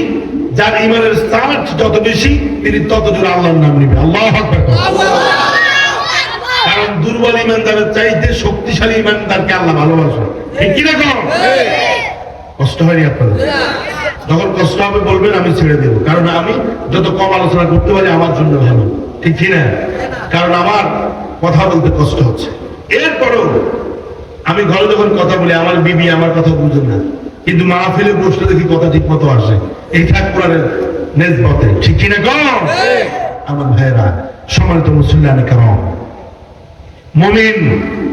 [SPEAKER 1] যার ইমানের সার্চ যত বেশি, তিনি তত জোরে আল্লাহর নাম নিবে। আল্লাহু আকবার। কারণ দুর্বল ইমানদারের চাইতে শক্তিশালী ইমানদারকে আল্লাহ ভালোবাসে। ঠিক কি না? কষ্ট হয়নি আপনাদের? যখন কষ্ট হবে বলবেন আমি ছেড়ে দেবো, কারণ আমি যত কম আলোচনা করতে পারি আমার জন্য ভালো। ঠিক কি না? কারণ আমার কথা বলতে কষ্ট হচ্ছে। এরপরও আমি ঘরে যখন কথা বলি আমার বিবি আমার কথা বুঝে না, কিন্তু মাহফিলে বসলে দেখি কথা ঠিক মতো আসে। এই ঠাকুরের নেসবতে। ঠিক কি না? আমার ভাইয়েরা, সম্মানিত মুসলিম কারণ মুমিন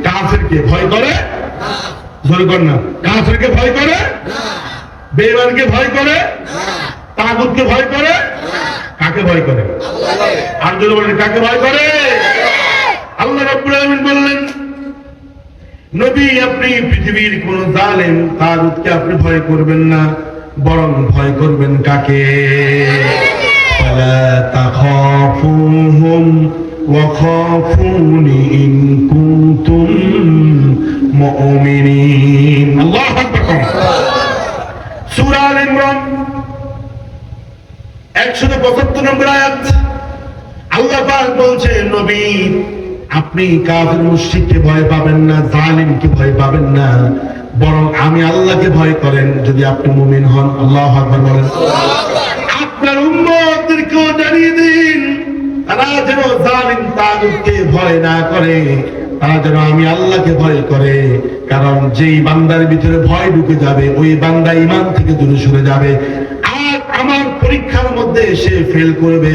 [SPEAKER 1] কাফেরকে ভয় করে? জোরে কর না। কাফেরকে ভয় করে? বেঈমানকে ভয় করে? তাগুতকে ভয় করে? কাকে ভয় করে? আর যদি বলেন কাকে ভয় করে? আল্লাহ রাব্বুল আলামিন বললেন, নবী আপনি পৃথিবীর কোন জালেম তাগুতকে আপনি ভয় করবেন না, বরং ভয় করবেন কাকে? ফালা তাখাফুহুম ওয়া খাফুনি ইন কুনতুম মুমিনিন। আল্লাহু আকবার। সূরা আল ইমরান 175 নম্বর আয়াত। আল্লাহ পাক বলছেন, নবী আপনি কাফির মুশরিককে ভয় পাবেন না, জালিমকে ভয় পাবেন না, বরং আমি আল্লাহকে ভয় করেন যদি আপনি মুমিন হন। আল্লাহু আকবার বলেন। আপনার উম্মতদেরকেও জানিয়ে দিন তারা যেন জালিম তাগুতকে ভয় না করে, তারা যেন আমি আল্লাহকে ভয় করে। কারণ যেই বান্দার ভিতরে ভয় ঢুকে যাবে ওই বান্দা ঈমান থেকে দূরে সরে যাবে, আর আমার পরীক্ষার মধ্যে এসে ফেল করবে।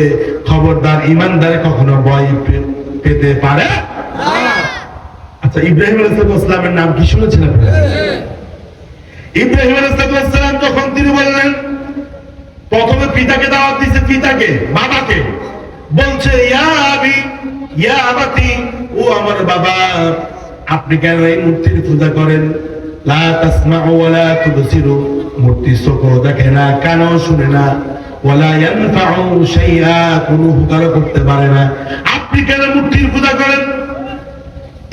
[SPEAKER 1] খবরদার, ঈমানদার কখনো ভয় পেতে পারে না। আচ্ছা, ইব্রাহিম আলাইহিস সালামের নাম কি শুনেছেন আপনারা? ইব্রাহিম আলাইহিস সালাম যখন তিনি বললেন, প্রথমে পিতাকে দাওয়াত দিয়েছে, পিতাকে, বাবাকে বলছে, ইয়া আবি ইয়া আবাতি, ও আমার বাবা, আপনি কেন এই মূর্তির পূজা করেন? লা তাসমাউ ওয়া লা তুবসিরু, মূর্তি চোখও দেখে না, কানও শুনে না, ওয়ালা ইয়ানফাউ শাইআ, কোনো উপকার করতে পারে না, আপনি কেন মূর্তির পূজা করেন?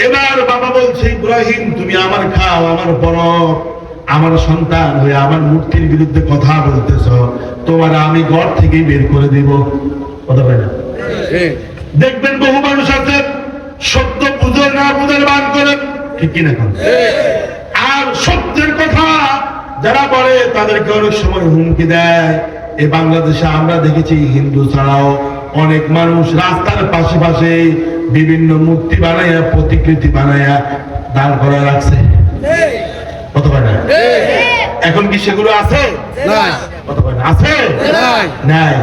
[SPEAKER 1] এবার বাবা বলছে, ইব্রাহিম তুমি আমার খাও, আমার বড়, আমার সন্তান হয়ে আমার মূর্তির বিরুদ্ধে কথা বলতেছ, তোমার আমি ঘর থেকে বের করে দিব। কথা বলে না? দেখবেন বহু মানুষ আছে সত্য বুঝে না বুঝার বান করেন। ঠিক কিনা? আর সত্যের কথা যারা বলে তাদেরকে অনেক সময় হুমকি দেয়। এই বাংলাদেশে আমরা দেখেছি হিন্দু ছাড়াও অনেক মানুষ রাস্তার পাশে পাশে বিভিন্ন মূর্তি বানাইয়া, প্রতিকৃতি বানাইয়া দাঁড় করা রাখছে। কত পারে না? এখন কি সেগুলো আছে? কত পারে না? আছে? নাই।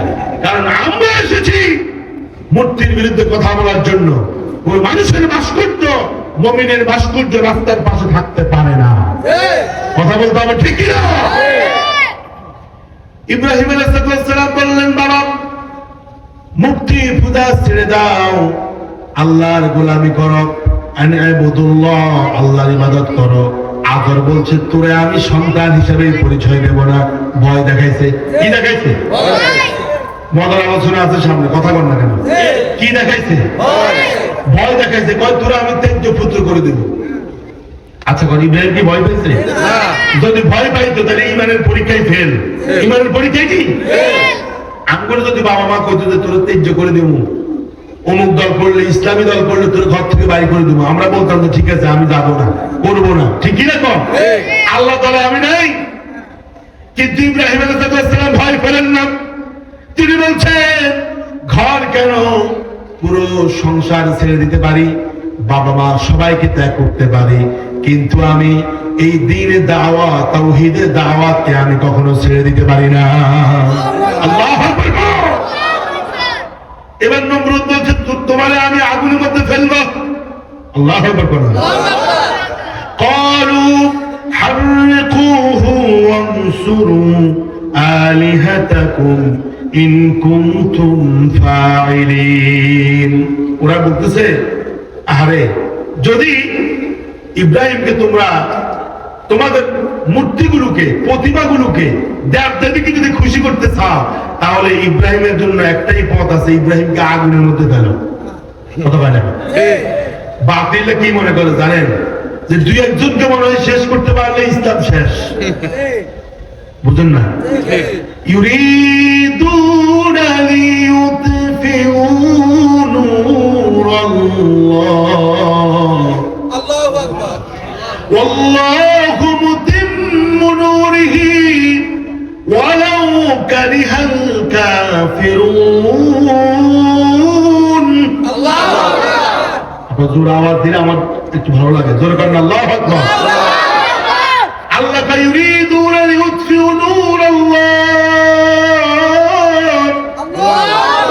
[SPEAKER 1] কারণ আমরা এসেছি মূর্তির বিরুদ্ধে কথা বলার জন্য। ওই মানুষের ভাস্কর্য, মুমিনের ভাস্কর্য রাস্তার পাশে থাকতে পারে না। কথা বলতে হবে। ঠিক না? ইব্রাহিম আলাইহিস সালাম বললেন, বাবা মূর্তি পূজা ছেড়ে দাও, আল্লাহর গোলামি করো, আনিবুদুল্লাহ, আল্লাহর ইবাদত করো। আদর বলছে, তোরে আমি সন্তান হিসেবে পরিচয় দেব না। ভয় দেখাইছে। কি দেখাইছে? মজার আলোচনা আছে সামনে, কথা বল না কেন? কি দেখাইছে? ভয় দেখাইছে। কয় তোরা আমি ত্যায্য পুত্র করে দেব। আচ্ছা, ইব্রাহিম কি ভয় পাইছে? যদি ভয় পাইতো তাহলে ঈমানের পরীক্ষায় ফেল। ঈমানের পরীক্ষায় কি আমি করে, যদি বাবা মা কইতো যে তোর ত্যায্য করে দেবো, অমুক দল করলে, ইসলামী দল করলে তোর ঘর থেকে বাইরে করে দেবো, আমরা বলতাম যে ঠিক আছে আমি যাবো না, করবো না। ঠিক কি না? কম আল্লাহ তাআলা আমি নাই। কিন্তু ইব্রাহিম আলাইহিস সালাম ভয় পেলেন না। তিনি বলছেন, ঘর কেন, পুরো সংসার ছেড়ে দিতে পারি, বাবা মা সবাইকে ত্যাগ করতে পারি, কিন্তু আমি এই দ্বীনের দাওয়াত, তাওহীদের দাওয়াতকে আমি কখনো ছেড়ে দিতে পারি না। আল্লাহু আকবার। এবার নমরুদ বলছে, তোমারে আমি আগুনের মধ্যে ফেলবো। আল্লাহু আকবার। ক্বালু হাররিকুহু ওয়ানসুরু আলিহাতাকুম ইন কুনতুম ফাইলিন। ওরা বলতেছে, আরে যদি ইব্রাহিমকে তোমরা তোমাদের মূর্তিগুলোকে, প্রতিমাগুলোকে, দেবদেবীকে যদি খুশি করতে চাও, তাহলে ইব্রাহিমের জন্য একটাই পথ আছে, ইব্রাহিমকে আগুনের মধ্যে ফেলো। কথা বলে না? বাতিলে কি মনে করে জানেন? যে দুই একজনকে মনে হয় শেষ করতে পারলে ইসলাম শেষ। বুঝেন না? ইউরিদুনা লিইউতফিউ নূরাল্লাহ,
[SPEAKER 2] আল্লাহু আকবার।
[SPEAKER 1] ওয়াল্লাহু মুতিম্মু নূরিহি ওয়ালাউ কারিহাল কাফিরুন।
[SPEAKER 2] আল্লাহু আকবার।
[SPEAKER 1] আপনার জোর আওয়াজ দিলে আমার একটু ভালো লাগে। জোরে করেন আল্লাহু আকবার। আল্লাহ ইউরিদুনা লিইউতফিউ নূরাল্লাহ,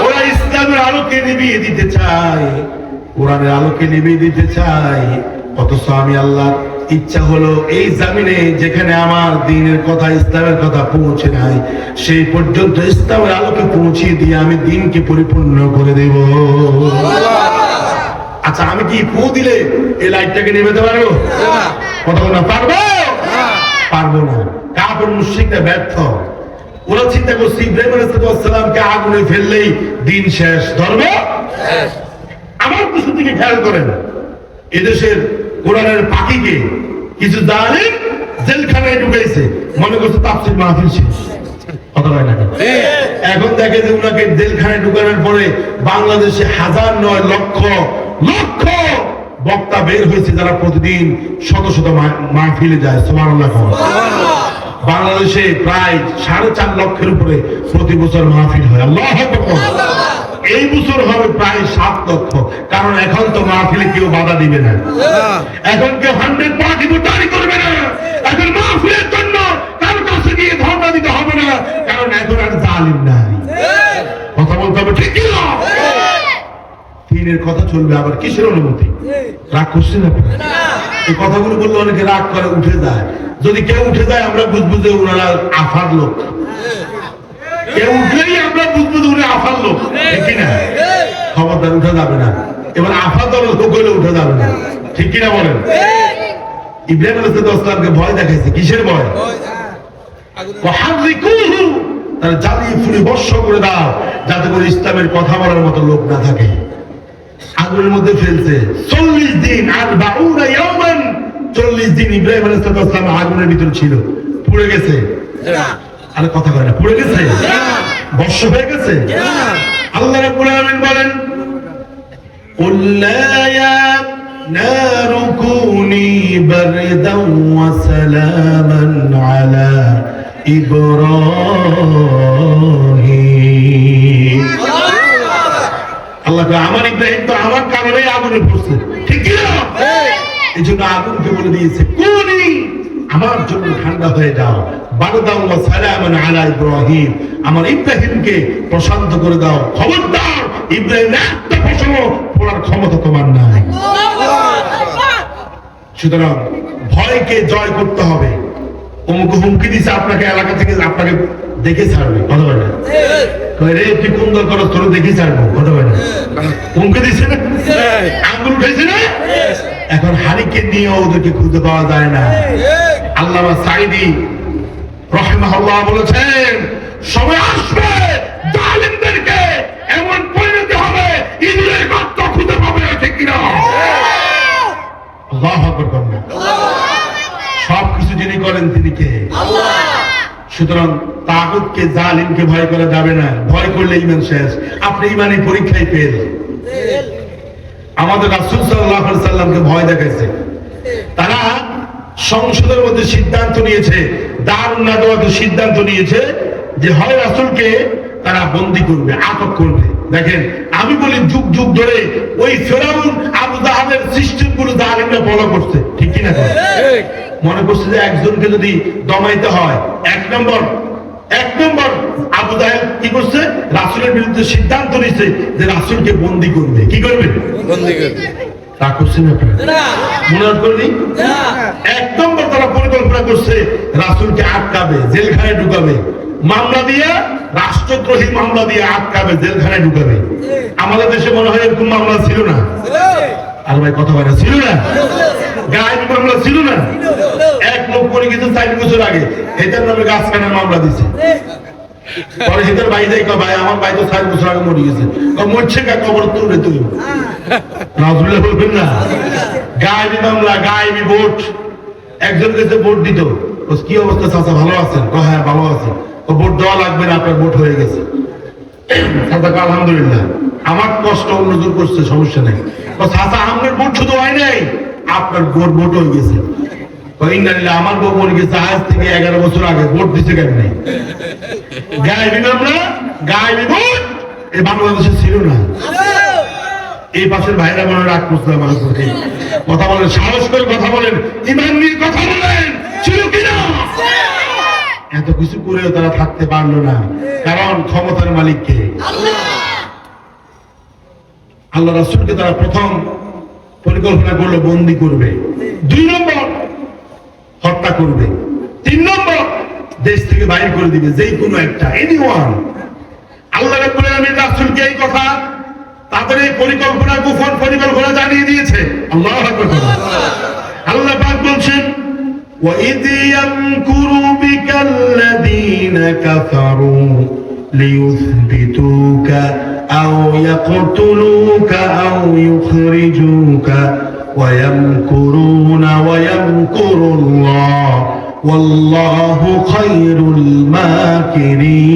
[SPEAKER 1] ওরা ইসলামের আলোকে নিভিয়ে দিতে চায়, কোরআনের আলোকে নিভিয়ে দিতে চায়। অথচ আমি আল্লাহ ইচ্ছা হলো এই জামিনে যেখানে আমার দ্বীনের কথা, ইসলামের কথা পৌঁছে নাই, সেই পর্যন্ত ইসলামের আলোকে পৌঁছিয়ে দিয়ে আমি দ্বীনকে পরিপূর্ণ করে দেব। আচ্ছা, আমি কি ফু দিলে এই লাইটটাকে নিভাতে পারবো? কথা বল না, পারবো? পারবো না। কাফের মুশরিকরা ব্যর্থ। ওরা চিন্তা করছে ইব্রাহিম আলাইহিস সালামকে আগুনে ফেললেই দ্বীন শেষ, ধর্ম শেষ। আমার কিছু দিকে খেয়াল করেন, এদেশের কোরআনের পাখিকে কিছু জালিম জেলখানায় ঢুকাইছে, মনে করছে তাফসীর মাহফিল শেষ। কথা বলে না? এখন দেখে যে উনাকে জেলখানায় ঢুকানোর পরে বাংলাদেশে হাজার নয় লক্ষ লক্ষ বক্তা বের হয়েছে, যারা প্রতিদিন শত শত মাহফিলে যায়। সুবহানাল্লাহ। বাংলাদেশে প্রায় 4.5 লক্ষের উপরে প্রতি বছর মাহফিল হয়। আল্লাহু আকবার। এই বছর হবে প্রায় 7 লক্ষ। কারণ এখন তো মাহফিলে কেউ বাধা দিবে না, এখন কেউ 100% দাঁড়ি করবে না। এখন মাহফিলের জন্য কারো কাছে গিয়ে ধর্ণা দিতে হবে না, কারণ এখন আর জালিম নাই। কথা বলতে হবে, ঠিক কি না? দ্বীনের কথা চলবে। আবার কিসের অনুমতি? রাগ করছেন আপনি? এই কথাগুলো বললে অনেকে রাগ করে, উঠে যায়। যদি কেউ উঠে যায় আমরা বুঝবো যে ওনারা আফার লোক। কেউ উঠলেই আমরা বুঝবো যে উনি আফার লোক, ঠিক কিনা? খবরদার উঠে যাবে না। এবার আফা দলের লোক হলে উঠে যাবে না, ঠিক কিনা বলেন? ইব্রাহিম আলাইহিস সালামকে ভয় দেখাইছে। কিসের ভয়? ওয়াহাযিকুহু, তার জ্বালিয়ে পুড়ে ভস্ম করে দাও, যাতে করে ইসলামের কথা বলার মতো লোক না থাকে। আগুনের মধ্যে ফেলছে 40 দিন, 40 ইয়াওমান, 40 দিন ইব্রাহিম আলাইহিস সালাম আগুনের ভিতর ছিল। পুড়ে গেছে? আরে কথা কয় না, পুড়ে গেছে? ভস্ম হয়ে গেছে? আল্লাহ রাব্বুল আলামিন বলেন, কুল্লা ইয়া নারু কুনি বারদান ওয়া সালামান আলা ইব্রাহিম। আল্লাহ কয়, আমার ইব্রাহিম তো আমার কারণে আগুনে পড়ছে, ঠিক কি না? এই জন্য আগুনকে বলে দিয়েছে, কুনি, আমার জন্য ঠান্ডা হয়ে যাও, বারদান ওয়া সালামান আলা ইব্রাহিম, আমার ইব্রাহিমকে প্রশান্ত করে দাও। খবরদার, ইব্রাহিম একটা প্রশ্ন পড়ার ক্ষমতা তোমার নাই। সুতরাং ভয়কে জয় করতে হবে। অমুক হুমকি দিছে আপনাকে, এলাকা থেকে আপনাকে দেখে ছাড়বে। কথা বলে না? রে তুই কোন দল করো, তোর দেখে ছাড়বো। কথা বলে না? হুমকি দিছে না? আঙ্গুল উঠেছে না? এখন হারিকে নিয়ে ওদেরকে খুঁজে পাওয়া যায় না। আল্লামা সাঈদী রাহিমাহুল্লাহ বলেছেন, সময় আসবে জালিমদেরকে এমন পরিণতি হবে, ইঁদুরের গর্ত খুঁজে পাবে, ঠিক কিনা? আল্লাহু আকবার। সবকিছু যিনি করেন তিনি কে? আল্লাহ। সুতরাং তাগুতকে, জালিমকে ভয় করা যাবে না। ভয় করলে ঈমান শেষ। আপনি ঈমানের পরীক্ষায় ফেল। আমাদের রাসূল সাল্লাল্লাহু আলাইহি সাল্লামকে ভয় দেখাইছে। তারা সংসদের মধ্যে সিদ্ধান্ত নিয়েছে, দারুন নাদওয়াতে সিদ্ধান্ত নিয়েছে যে হয় রাসূলকে তারা বন্দী করবে, আটক করবে। দেখেন, আমি বলি যুগ যুগ ধরে ওই ফেরাউন আবু জাহেলের সিস্টেমগুলো জালিমরা ফলো করছে, ঠিক কি না? মনে করছে যে একজনকে যদি দমাইতে হয়, এক নম্বর আবু জাহেল কি করছে? রাসূলের বিরুদ্ধে সিদ্ধান্ত নিচ্ছে যে রাসূলকে বন্দী করবে। কি করবে? বন্দী করবে। তা করছেন আপনারা? মনে করেনি? এক নম্বর তারা পরিকল্পনা করছে রাসূলকে আটকাবে, জেলখানায় ঢুকাবে, মামলা দিয়ে রাষ্ট্রদ্রোহী মামলা দিয়ে আটকাবে, জেলখানায় ঢুকাবে। আমাদের দেশে মনে হয় এরকম মামলা ছিল না। আর ভাই কথা বলে ছিল না, গায়েবী মামলা ছিল না। এক লোক করে গেছে 4 বছর আগে, এটার নামে গাছ কাটার মামলা দিছে। পরে হেতার ভাই যাই ভাই আমার ভাই তো 4 বছর আগে মরে গেছে, মরছে কা কবর তুলে তুই নাজুল্লাহ বলবেন না। গায়েবী মামলা, গায়েবী ভোট। একজন কাছে ভোট দিত, ও কি অবস্থা চাচা ভালো আছেন? হ্যাঁ ভালো আছে। ও ভোট দেওয়া লাগবে না, আপনার ভোট হয়ে গেছে। চাচা আলহামদুলিল্লাহ, আমার কষ্ট অন্যজন করছে, সমস্যা নেই। ও চাচা আপনার ভোট শুধু হয় নাই, আপনার ভোট হয়ে গেছে। আমার বউ মরে গেছে আজ থেকে 11 বছর আগে, ভোট দিছে কেন নেই? গায়েবী মামলা, গায়েবী ভোট এই বাংলাদেশে ছিল না। এই পাশের ভাইরা মনে রাগ করছে আমার উপরে। কথা বলেন, সাহস করে কথা বলেন, ইমান নিয়ে কথা বলেন, ছিল কিনা? এত কিছু করেও তারা থাকতে পারলো না, কারণ ক্ষমতার মালিক কে? আল্লাহ রাসূলকে তারা প্রথম পরিকল্পনা করলো বন্দী করবে, 2 নম্বর হত্যা করবে, 3 নম্বর দেশ থেকে বাইর করে দিবে, যেই কোনো একটা, এনিওয়ান। আল্লাহ রাব্বুল আলামিন রাসূলকে এই কথা, তাদের এই পরিকল্পনা, গোপন পরিকল্পনা জানিয়ে দিয়েছে। আল্লাহু আকবার। আল্লাহ পাক বলছেন, وَإِذْ يَمْكُرُ بِكَ الَّذِينَ كَفَرُوا لِيُثْبِتُوكَ أَوْ يَقْتُلُوكَ أَوْ يُخْرِجُوكَ وَيَمْكُرُونَ وَيَمْكُرُ اللَّهُ وَاللَّهُ خَيْرُ الْمَاكِرِينَ।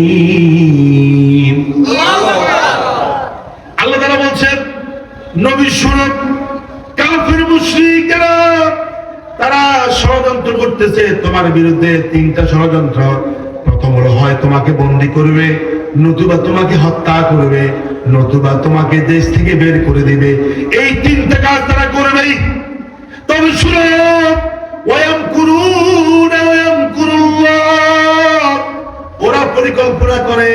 [SPEAKER 1] আল্লাহ তাআলা বলছেন, নবী শুনুন, কাফির মুশরিকরা তারা ষড়যন্ত্র করতেছে তোমার বিরুদ্ধে। 3টা ষড়যন্ত্র। প্রথম হলো, হয় তোমাকে বন্দী করবে, নতুবা তোমাকে হত্যা করবে, নতুবা তোমাকে দেশ থেকে বের করে দিবে। এই 3টা কাজ তারা করবেই। তবে শুনো, ওয়ায়ামকুরুনা ওয়ায়ামকুরুল্লাহ, ওরা পরিকল্পনা করে,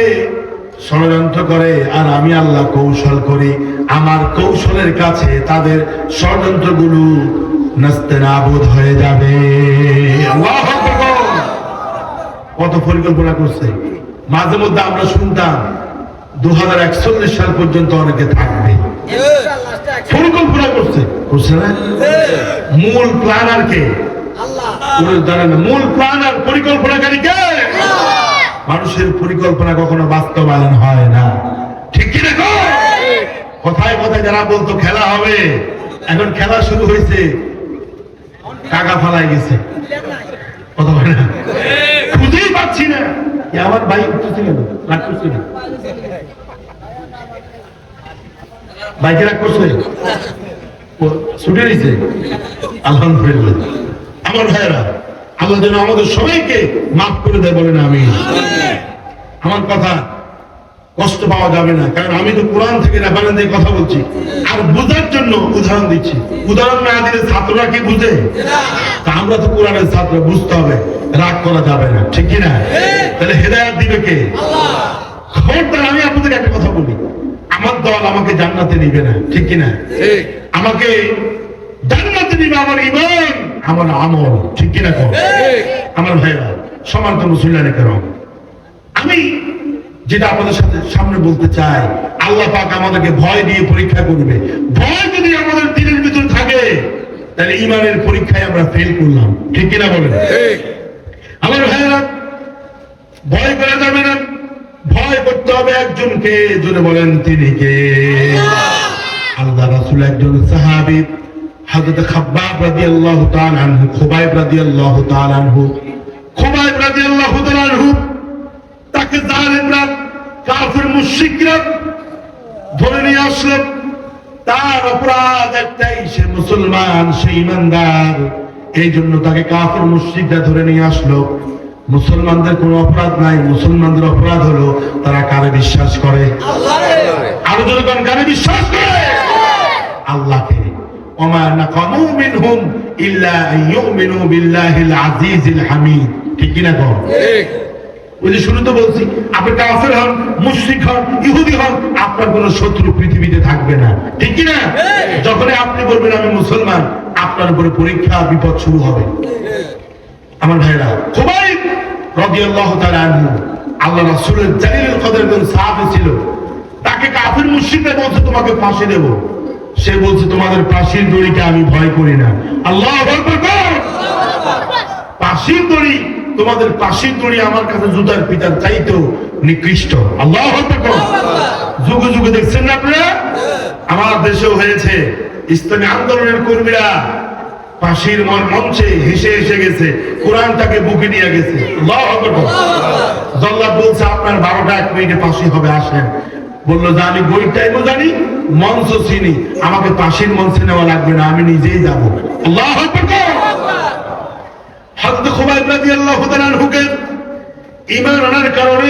[SPEAKER 1] ষড়যন্ত্র করে, আর আমি আল্লাহ কৌশল করি। আমার কৌশলের কাছে তাদের ষড়যন্ত্রগুলো নাস্তেনাবুদ হয়ে যাবে। আল্লাহু আকবার। কত পরিকল্পনা করছে। মাঝে মধ্যে আমরা শুনতাম 2041 সাল পর্যন্ত অনেকে থাকবে, পরিকল্পনা করছে, করছে না? মূল প্ল্যানার কে? আল্লাহ। জানেন না মূল প্ল্যানার, পরিকল্পনাকারী কে? মানুষের পরিকল্পনা কখনো বাস্তবায়ন হয় না, ঠিক কি না? কথায় কথায় যারা বলতো খেলা হবে, এখন খেলা শুরু হয়েছে, টাকা ফালাই গেছে। কথা বলে না, খুঁজেই পাচ্ছি না। আমার ভাই উঠতেছে কেন? রাগ করছে না? বাইকে রাগ করছে? ছুটে নিছে? আলহামদুলিল্লাহ। আমার ভাইয়েরা, আল্লাহ যেন আমাদের সবাইকে মাফ করে দেয়, বলেন আমিন। আমার কথা কষ্ট পাওয়া যাবে না, কারণ আমি তো কোরআন থেকে রেফারেন্স দিয়ে কথা বলছি, আর বোঝার জন্য উদাহরণ দিচ্ছি। উদাহরণ না দিলে ছাত্ররা কি বুঝে? তা আমরা তো কোরআনের ছাত্র, বুঝতে হবে, রাগ করা যাবে না, ঠিক কিনা? তাহলে হেদায়েত দিবে কে? আল্লাহ। খবরদার, আমি আপনাদের একটা কথা বলি, আমার দল আমাকে জান্নাতে নিবে না, ঠিক কিনা? আমাকে জান্নাতে নিবে আমার ঈমান, আমার আমল, ঠিক কিনা? আমার ভাইরা, সম্মানিত মুসলিম কেরাম, আমি যেটা আপনাদের সাথে সামনে বলতে চাই, আল্লাহ পাক আমাদেরকে ভয় দিয়ে পরীক্ষা করবে। ভয় যদি আমাদের দিলের ভিতরে থাকে, তাহলে ঈমানের পরীক্ষায় আমরা ফেল করলাম, ঠিক কিনা বলেন? আমার ভাইরা, ভয় করা যাবে না, ভয় করতে হবে একজনকে। জোরে বলেন, তিনি কে? আল্লাহ রাসূল একজন সাহাবী, হযরত খাব্বাব রাদিয়াল্লাহু তাআলা আনহু, খুবাইব রাদিয়াল্লাহু তাআলা আনহু, খুবাইব রাদিয়াল্লাহু তাআলা আনহু, তাকে জালেমরা, কাফির মুশরিকরা ধরে নিয়ে আসলো। তার অপরাধ একটাই, সে মুসলমান, সে ঈমানদার। এই জন্য তাকে কাফির মুশরিকরা ধরে নিয়ে আসলো। মুসলমানদের কোনো অপরাধ নাই, মুসলমানদের অপরাধ হলো তারা কারে বিশ্বাস করে? আল্লাহকে। আরো যখন কারে বিশ্বাস করে? আল্লাহকে। ওমা নাকামু মিনহুম ইল্লা আইয়ুমিনু বিল্লাহিল আজিজিল হামিদ, ঠিক কি না? ঠিক। ওই যে শুরুতে বলছি, আপনি কাফের হন, মুশরিক হন, ইহুদি হন, আপনার কোনো শত্রু পৃথিবীতে থাকবে না, ঠিক কি না? যখন আপনি বলবেন আমি মুসলমান, আপনার উপরে পরীক্ষা, বিপদ শুরু হবে। আমার ভাইরা, খুবাইব রাদিয়াল্লাহু তাআলা আনহু আল্লাহ রাসূলের জালিলুল কদর একজন সাহাবী ছিল, তাকে কাফির মুশরিকরা বলছে তোমাকে ফাঁসি দেব। সে বলছে তোমাদের ফাঁসির দড়িকে আমি ভয় করি না। আল্লাহু আকবার। ফাঁসির দড়ি, তোমাদের ফাঁসির দড়ি আমার কাছে জুতার পিতার চাইতেও নিকৃষ্ট। আল্লাহু আকবার। যুগে যুগে দেখছেন না আপনারা, আমার দেশেও হয়েছে, ইসলামী আন্দোলনের কর্মীরা ফাঁসির মঞ্চে হেসে হেসে গেছে, কোরআনটাকে বুকে নিয়ে গেছে। আল্লাহু আকবার। জল্লাদ বলছে আপনার 12টা 1 মিনিটে ফাঁসি হবে, আসেন। বললো যে আমি বই টাইমও জানি, মঞ্চ চিনি, আমাকে ফাঁসির মঞ্চে নেওয়া লাগবে না, আমি নিজেই যাব। আল্লাহু আকবার। হযরত খুবাইব রাদিয়াল্লাহু তাআলা আনহুকে ঈমান আনার কারণে,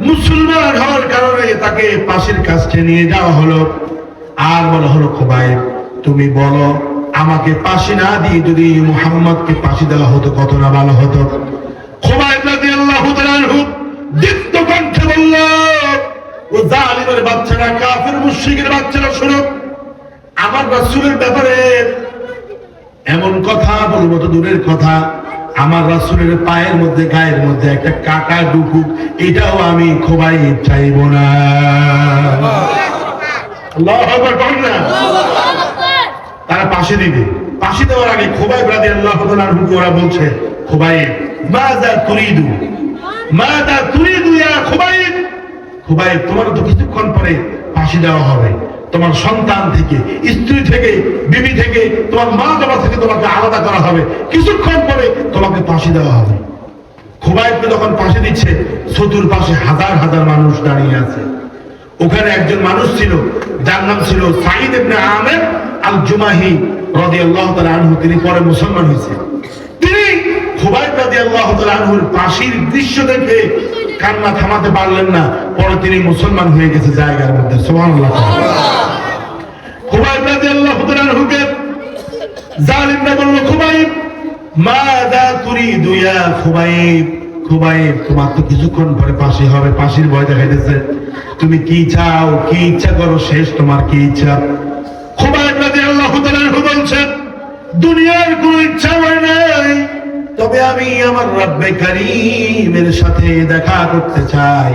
[SPEAKER 1] মুসলমান হওয়ার কারণে তাকে ফাঁসির কাছে নিয়ে যাওয়া হলো। আর বলা হলো খুবাইব তুমি বলো আমাকে ফাঁসি না দিয়ে যদি মুহাম্মদকে ফাঁসি দেওয়া হতো কত না ভালো হতো। খুবাইব রাদিয়াল্লাহু তাআলা আনহু দীপ্ত কণ্ঠে বলল, ও জালিমের বাচ্চারা, কাফির মুশরিকের বাচ্চারা, শোনো, আমার রাসূলের ব্যাপারে এমন কথা বলবো তো দূরের কথা, আমার রাসূলের পায়ের মধ্যে গায়ের মধ্যে একটা কাটা ঢুকুক, এটাও আমি খুবাইব চাইব না। আল্লাহু আকবার বলেন না। তারা ফাঁসি দিবে, ফাঁসি দেওয়ার আগে খুবাইব রাদিয়াল্লাহু তাআলা আনহু ওরা বলছে, খুবাইব মাযা তুরিদু, মাযা তুরিদু ইয়া খুবাইব। খুবাইব তোমার তো কিছুক্ষণ পরে ফাঁসি দেওয়া হবে, তোমার সন্তান থেকে, স্ত্রী থেকে, বিবি থেকে, তোমার মা বাবা থেকে তোমাকে আলাদা করা হবে, কিছুক্ষণ পরে তোমাকে ফাঁসি দেওয়া হবে। খুবাইবকে যখন ফাঁসি দিচ্ছে, চতুর্পাশে হাজার হাজার মানুষ দাঁড়িয়ে আছে। ওখানে একজন মানুষ ছিল যার নাম ছিল সাঈদ ইবনে আমির আল জুমাহি রাদিয়াল্লাহু তাআলা আনহু, তিনি পরে মুসলমান হয়েছেন। তিনি খুবাইব রাদিয়াল্লাহু তাআলা আনহুর ফাঁসির দৃশ্য দেখে কান্না থামাতে পারলেন না, পরে তিনি মুসলমান হয়ে গেছে জায়গার মধ্যে। সুবহানাল্লাহ। খুবাইব রাদিয়াল্লাহু তাআলা আনহুকে জালিমরা বলল, খুবাইব মাযা তুরিদু ইয়া খুবাইব, খুবাইব তোমার তো কিছুক্ষণ পরে ফাঁসি হবে, ফাঁসির ভয় দেখাইতেছে, তুমি কি চাও, কি ইচ্ছা করো, শেষ তোমার কি ইচ্ছা? খুবাইব রাদিয়াল্লাহু তাআলা আনহু বলছেন, দুনিয়ার কোনো ইচ্ছা হয় নাই, তবে আমি আমার রব্বে কারীমের সাথে দেখা করতে চাই।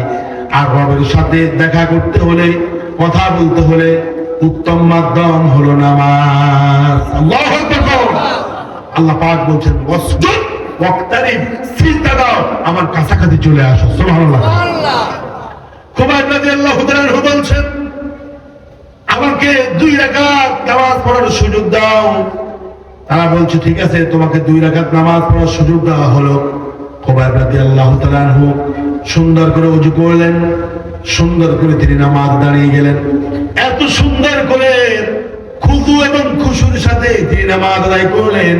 [SPEAKER 1] আর রবের সাথে দেখা করতে হলে, কথা বলতে হলে উত্তম মাধ্যম হলো নামাজ। আল্লাহু আকবার। আল্লাহ পাক বলছেন ওয়াসজুদ ওয়াক্তারিব, সিজদা দাও, আমার কাছাকাছি চলে আসো। সুবহানাল্লাহ। খুবাইব রাদিয়াল্লাহু তাআলা আনহু বলছেন, আমাকে 2 রাকাত নামাজ পড়ার সুযোগ দাও। তারা বলছে ঠিক আছে, তোমাকে 2 রাকাত নামাজ পড়ার সুযোগ দেওয়া হলো। খুবাইব রাদিয়াল্লাহু তাআলা আনহু সুন্দর করে ওযু করলেন, সুন্দর করে তিনি নামাজ দাঁড়িয়ে গেলেন। এত সুন্দর করে খুশু এবং খুশুর সাথে তিনি নামাজ আদায় করলেন।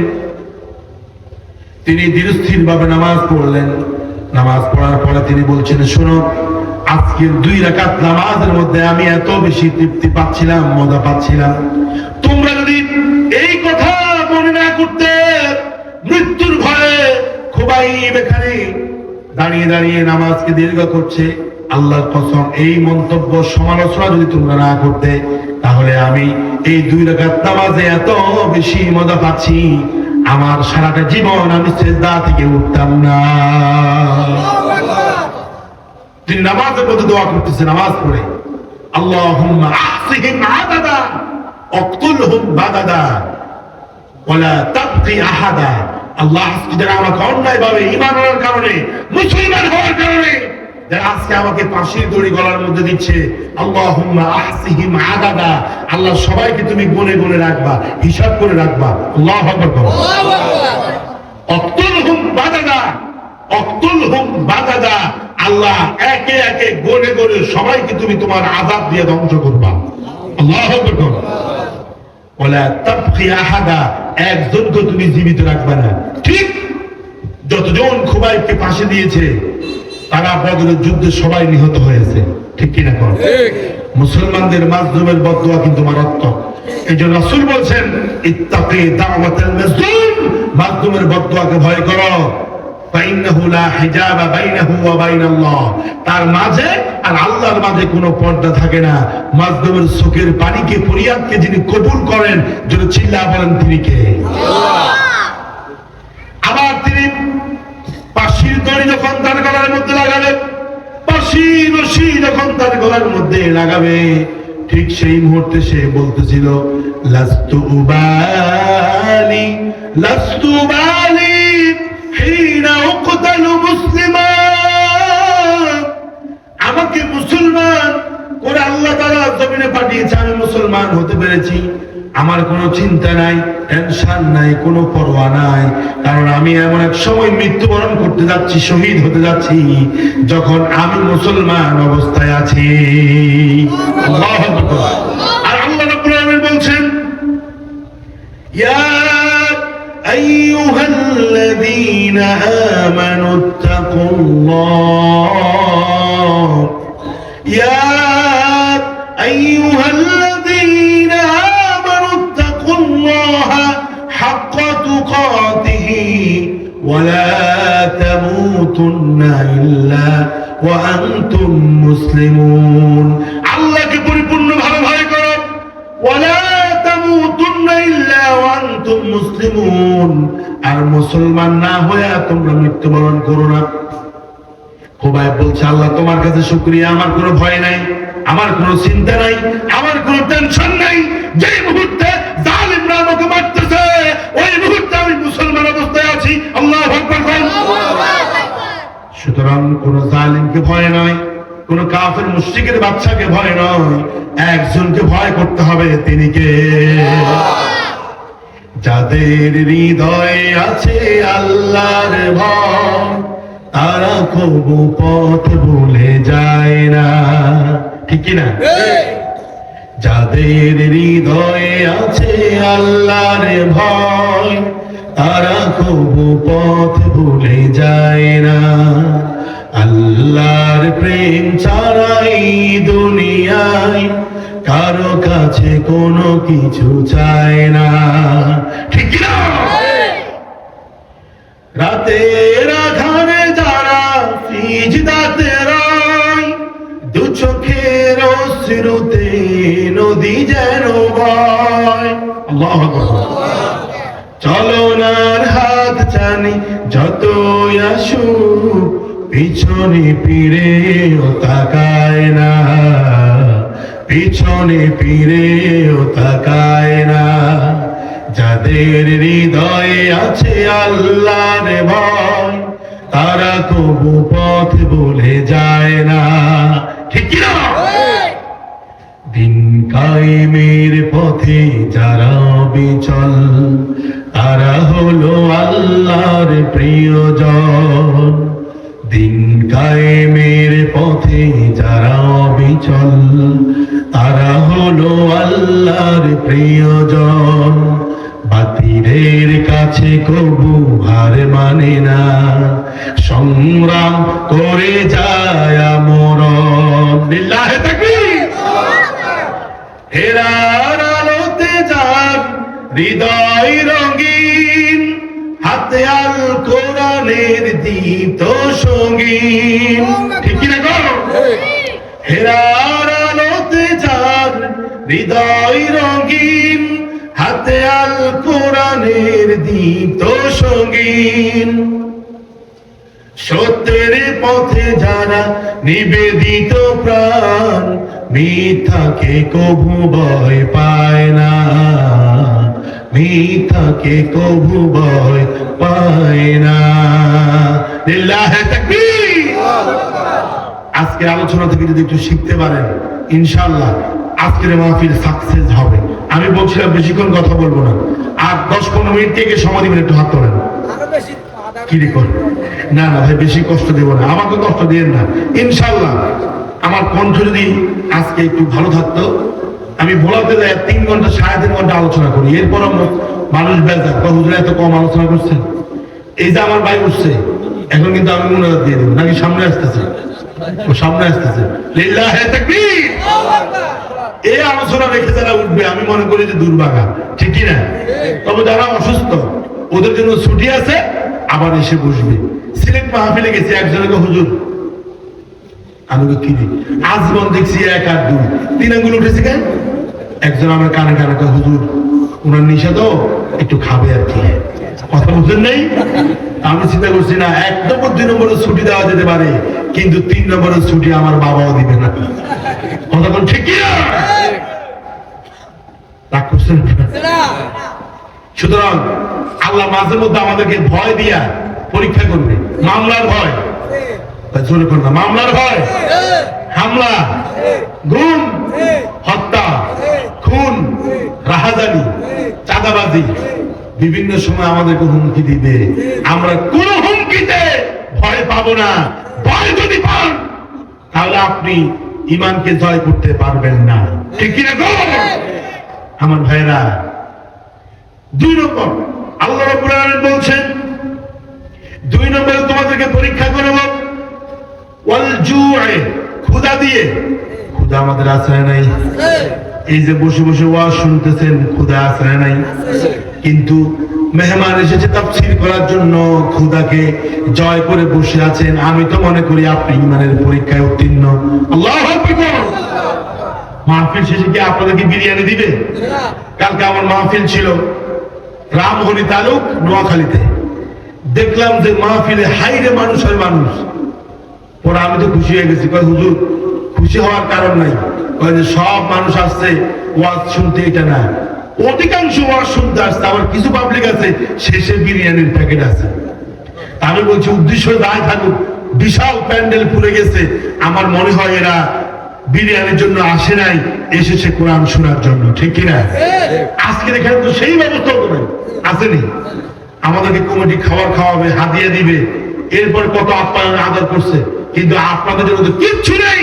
[SPEAKER 1] তিনি ধীরস্থির ভাবে নামাজ পড়লেন। নামাজ পড়ার পরে তিনি বলছেন, শোনো, আজকের 2 রাকাত নামাজের মধ্যে আমি এত বেশি তৃপ্তি পাচ্ছিলাম, মজা পাচ্ছিলাম, তোমরা যদি এই কথা মনে না করতে, মৃত্যুর ভয়ে খুবাইব এখানে দাঁড়িয়ে দাঁড়িয়ে নামাজকে দীর্ঘ করছে, আল্লাহর কসম এই মন্তব্য সমালোচনা যদি তোমরা না করতে, তাহলে আমি এই 2 রাকাত নামাজে এত বেশি মজা পাচ্ছি, আমার সারাটা জীবন আমি সিজদা থেকে উঠতাম না। তিনি নামাজের মধ্যে দোয়া করতেছেন, নামাজ পড়ে, আল্লাহুম্মা আহসিহিম আদাদা ওয়াকতুলহুম বাদাদা ওয়ালা তাবকি আহাদা। আল্লাহ আজকে যারা আমাকে অন্যায়ভাবে ঈমান আনার কারণে, মুসলমান হওয়ার কারণে যারা আজকে আমাকে ফাঁসির দড়ি গলার মধ্যে দিচ্ছে, আল্লাহুম্মা আহসিহিম আদাদা, আল্লাহ সবাইকে তুমি গুনে গুনে রাখবা, হিসাব করে রাখবা। আল্লাহু আকবার। আল্লাহু আকবার। ওয়াকতুলহুম বাদাদা, ওয়াকতুলহুম বাদাদা, আল্লাহ একে একে গনে গনে সবাইকে তুমি তোমার আযাব দিয়ে ধ্বংস করবা। আল্লাহু আকবার। ওয়ালা তাবকি আহাদা, একজনকে তুমি জীবিত রাখবে না। ঠিক যতজন খুবাইবকে ফাঁসি দিয়েছে, তারা বদরের যুদ্ধে সবাই নিহত হয়েছে, ঠিক কিনা কর? মুসলমানদের মাজলুমের বদদুয়া কিন্তু মারাত্মক। এই জন্য রাসূল বলছেন, ইত্তাকি দাওয়াতাল মাজলুম, মাজলুমের বদদুয়াকে ভয় করো, ফাইন্নাহু লা হিজাবা বাইনাহু ওয়া বাইনাল্লাহ, তার মাঝে আর আল্লাহর মাঝে কোনো পর্দা থাকে না। মাজলুমের চোখের পানিকে, ফরিয়াদকে যিনি কবুল করেন, যদি চিল্লা বলেন তিনি কে? আল্লাহ। আবার তিনি ফাঁসির দড়ি যখন তার গলার মধ্যে লাগালেন, রশি রশি যখন তার গলার মধ্যে লাগাবে, ঠিক সেই মুহূর্তে সে বলতেছিল, লাস্তু উবালি লাস্তু উবালি হিনা উকতালু মুসলিমান। আমাকে মুসলমান করে আল্লাহ তাআলা জমিনে পাঠিয়েছে, আমি মুসলমান হতে পেরেছি, আমার কোনো চিন্তা নাই, টেনশন নাই, কোনো পরোয়া নাই, কারণ আমি এমন এক সময় মৃত্যুবরণ করতে যাচ্ছি, শহীদ হতে যাচ্ছি, যখন আমি মুসলমান অবস্থায় আছি। আল্লাহু আকবার। আর আল্লাহ রাব্বুল আলামিন বলছেন, ইয়া আইয়ুহাল্লাযীনা আমানুত্তাকুল্লাহ, ইয়া আইয়ুহাল্লাযীনা আমানুত্তাকুল্লাহা হাক্কা তুকাতিহি ওয়া লা তামুতুন্না ইল্লা ওয়া আনতুম মুসলিমুন। আল্লাহকে পরিপূর্ণভাবে ভয় করো, ওয়া লা তামুতুন্না ইল্লা ওয়া আনতুম মুসলিমুন, আর মুসলমান না হয়ে তোমরা মৃত্যুবরণ করো না। খুবাইব বলছে, আল্লাহ তোমার কাছে শুকরিয়া, আমার কোনো ভয় নাই, আমার কোনো চিন্তা নাই, আমার কোনো টেনশন নাই। যে মুহূর্তে জালিমরা আমাকে মারতেছে, ওই মুহূর্তে আমি মুসলমান অবস্থায় আছি। আল্লাহু আকবার। সুতরাং কোন জালিমকে ভয় নয়, কোন কাফের মুশরিকের বাচ্চাকে ভয় নয়, একজনকে ভয় করতে হবে, তিনি কে? যাদের হৃদয়ে আছে আল্লাহর ভয়, তারা কবু পথ ভুলে যায় না, ঠিক কি না? যাদের হৃদয়ে আছে আল্লাহর ভয়, তারা কবু পথ ভুলে যায় না। আল্লাহর প্রেম ছাড়াই দুনিয়ায় কারো কাছে কোনো কিছু চায় না, ঠিক কি না? রাতের আধারে যারা সিজদাতে রয়, দু চোখের অশ্রুতে নদী যেন বয়। আল্লাহু আকবার। চলনার হাত টানি যতই আসুক, পিছনে ফিরেও তাকায় না, পিছনে ফিরেও তাকায় না। যাদের হৃদয়ে আছে আল্লাহর ভয়, তারা কবু পথ ভুলে যায় না, ঠিক কি না? দিন কায়েমের পথে যারা বিচল, তারা হলো আল্লাহর প্রিয়জন। দিন কায়েমের পথে যারা বিচল, তারা হলো আল্লাহর প্রিয়জন। বাতিলের কাছে কবু হার মানে না, সংগ্রাম করে যায় মরণ। লিল্লাহে তাকবীর। হেরার আলোতে যার হৃদয় রঙিন, হাতে আল কোরআনের দীপ্ত সঙ্গীন, ঠিক কি না গো? হেরার আলোতে যার হৃদয় রঙিন, হাতে আল কোরআনের দীপ্ত সঙ্গীন। সত্যের পথে যারা নিবেদিত প্রাণ, মিথ্যাকে কভু ভয় পায় না, মিথ্যাকে কভু ভয় পায় না। লিল্লাহে তাকবীর। আজকের আলোচনা থেকে যদি একটু শিখতে পারেন, ইনশাআল্লাহ আজকের মাহফিল সাকসেস হবে। আমি বলছিলাম বেশিক্ষণ কথা বলবো না, আর 10-15 মিনিট থেকে সময় দিবেন, একটু হাত তোলেন। কি রেকর্ড? না না ভাই, বেশি কষ্ট দেব না, আমাকে কষ্ট দিয়েন না। ইনশাআল্লাহ আমার কণ্ঠ যদি আজকে একটু ভালো থাকতো, আমি ভোলাতে যাই 3 ঘন্টা 3.5 ঘন্টা আলোচনা করি, এরপর মানুষ বেজার হুজুরা এত কম আলোচনা করছেন। এই যে আমার ভাই উঠছে, এখন কিন্তু আমি মুনাজাত দিয়ে দেবো, নাকি সামনে আসতেছে? ও সামনে আসতেছে। লিল্লাহে তাকবীর। এই আলোচনা রেখে যারা উঠবে, আমি মনে করি যে দুর্ভাগা, ঠিক কি না? তবে যারা অসুস্থ, ওদের জন্য ছুটি আছে, আবার এসে বসবে। সিলেট মাহফিলে গেছি, একজনকে হুজুর, আমি কি আজীবন দেখছি 1 আর 2 3 আঙ্গুল উঠেছে কেন? একজন আমার কানে কানে হুজুর, ওনার নিষেধ একটু খাবে আর কি। কথা বুঝলেন নেই? আমি চিন্তা করছি না 1 নম্বর 2 নম্বরের ছুটি দেওয়া যেতে পারে, কিন্তু 3 নম্বরের ছুটি আমার বাবাও দিবে না। কথা কোন ঠিক কি না? রাগ করছেন না? সুতরাং আল্লাহ মাঝে মধ্যে আমাদেরকে ভয় দিয়া পরীক্ষা করবে। মামলার ভয়, জোরে করুন না, মামলার ভয়, হামলা, গুম, হত্যা, খুন, রাহাজানি, চাঁদাবাজি, বিভিন্ন সময় আমাদেরকে হুমকি দিবে। আমরা কোন হুমকিতে ভয় পাবো না। ভয় যদি পান তাহলে আপনি ঈমানকে জয় করতে পারবেন না। ঠিক কিনা গো আমার ভাইরা? 2 নম্বর আল্লাহ রাব্বুল আলামিন বলছেন, 2 নম্বরে তোমাদেরকে পরীক্ষা করব ওয়াল জু'i, ক্ষুধা দিয়ে। ক্ষুধা আমাদের আছে না নাই? এই যে বসে বসে ওয়াজ শুনতেছেন, ক্ষুধা আছে না নাই? কিন্তু মেহমান এসেছে তাফসীর করার জন্য, ক্ষুধাকে জয় করে বসে আছেন। আমি তো মনে করি আপনি ঈমানের পরীক্ষায় উত্তীর্ণ। আল্লাহু আকবার। মাহফিল শেষে কি আপনাদেরকে বিরিয়ানি দিবে? কালকে আমার মাহফিল ছিল রামহরি তালুক নোয়াখালীতে। দেখলাম যে মাহফিলে হাইরে মানুষ আর মানুষ। পরে আমি তো খুশি হয়ে গেছি। কয় হুজুর, খুশি হওয়ার কারণ নাই। কয় যে সব মানুষ আসছে ওয়াজ শুনতে, এটা না, অধিকাংশ ওয়াজ শুনতে আসছে। আবার কিছু পাবলিক আছে শেষে বিরিয়ানির প্যাকেট আছে। আমি বলছি উদ্দেশ্য যাই থাকুক, বিশাল প্যান্ডেল পুড়ে গেছে। আমার মনে হয় এরা বিরিয়ানির জন্য আসে নাই, এসেছে কোরআন শোনার জন্য। ঠিক কিনা? আজকের এখানে তো সেই ব্যবস্থা করবেন, আসেনি? আমাদেরকে কমিটি খাবার খাওয়াবে, হাদিয়া দিবে, এরপর কত আপ্যায়ন আদর করছে, কিন্তু আপনাদের জন্য তো কিচ্ছু নেই।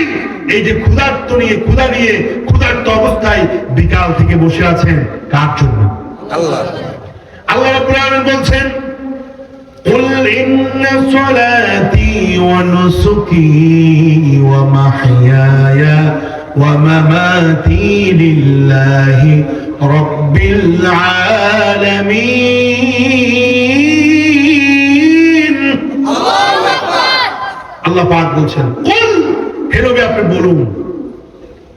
[SPEAKER 1] এই যে ক্ষুধার্ত নিয়ে, ক্ষুধা নিয়ে ক্ষুধার্ত অবস্থায় বিকাল থেকে বসে আছেন, কার জন্য?
[SPEAKER 2] আল্লাহ।
[SPEAKER 1] আল্লাহ রাব্বুল আলামিন বলছেন, قل إن صلاتي ونسكي ومحياي ومماتي لله رب العالمين। আল্লাহ পাক বলছেন, কুল, হে নবী আপনি বলুন,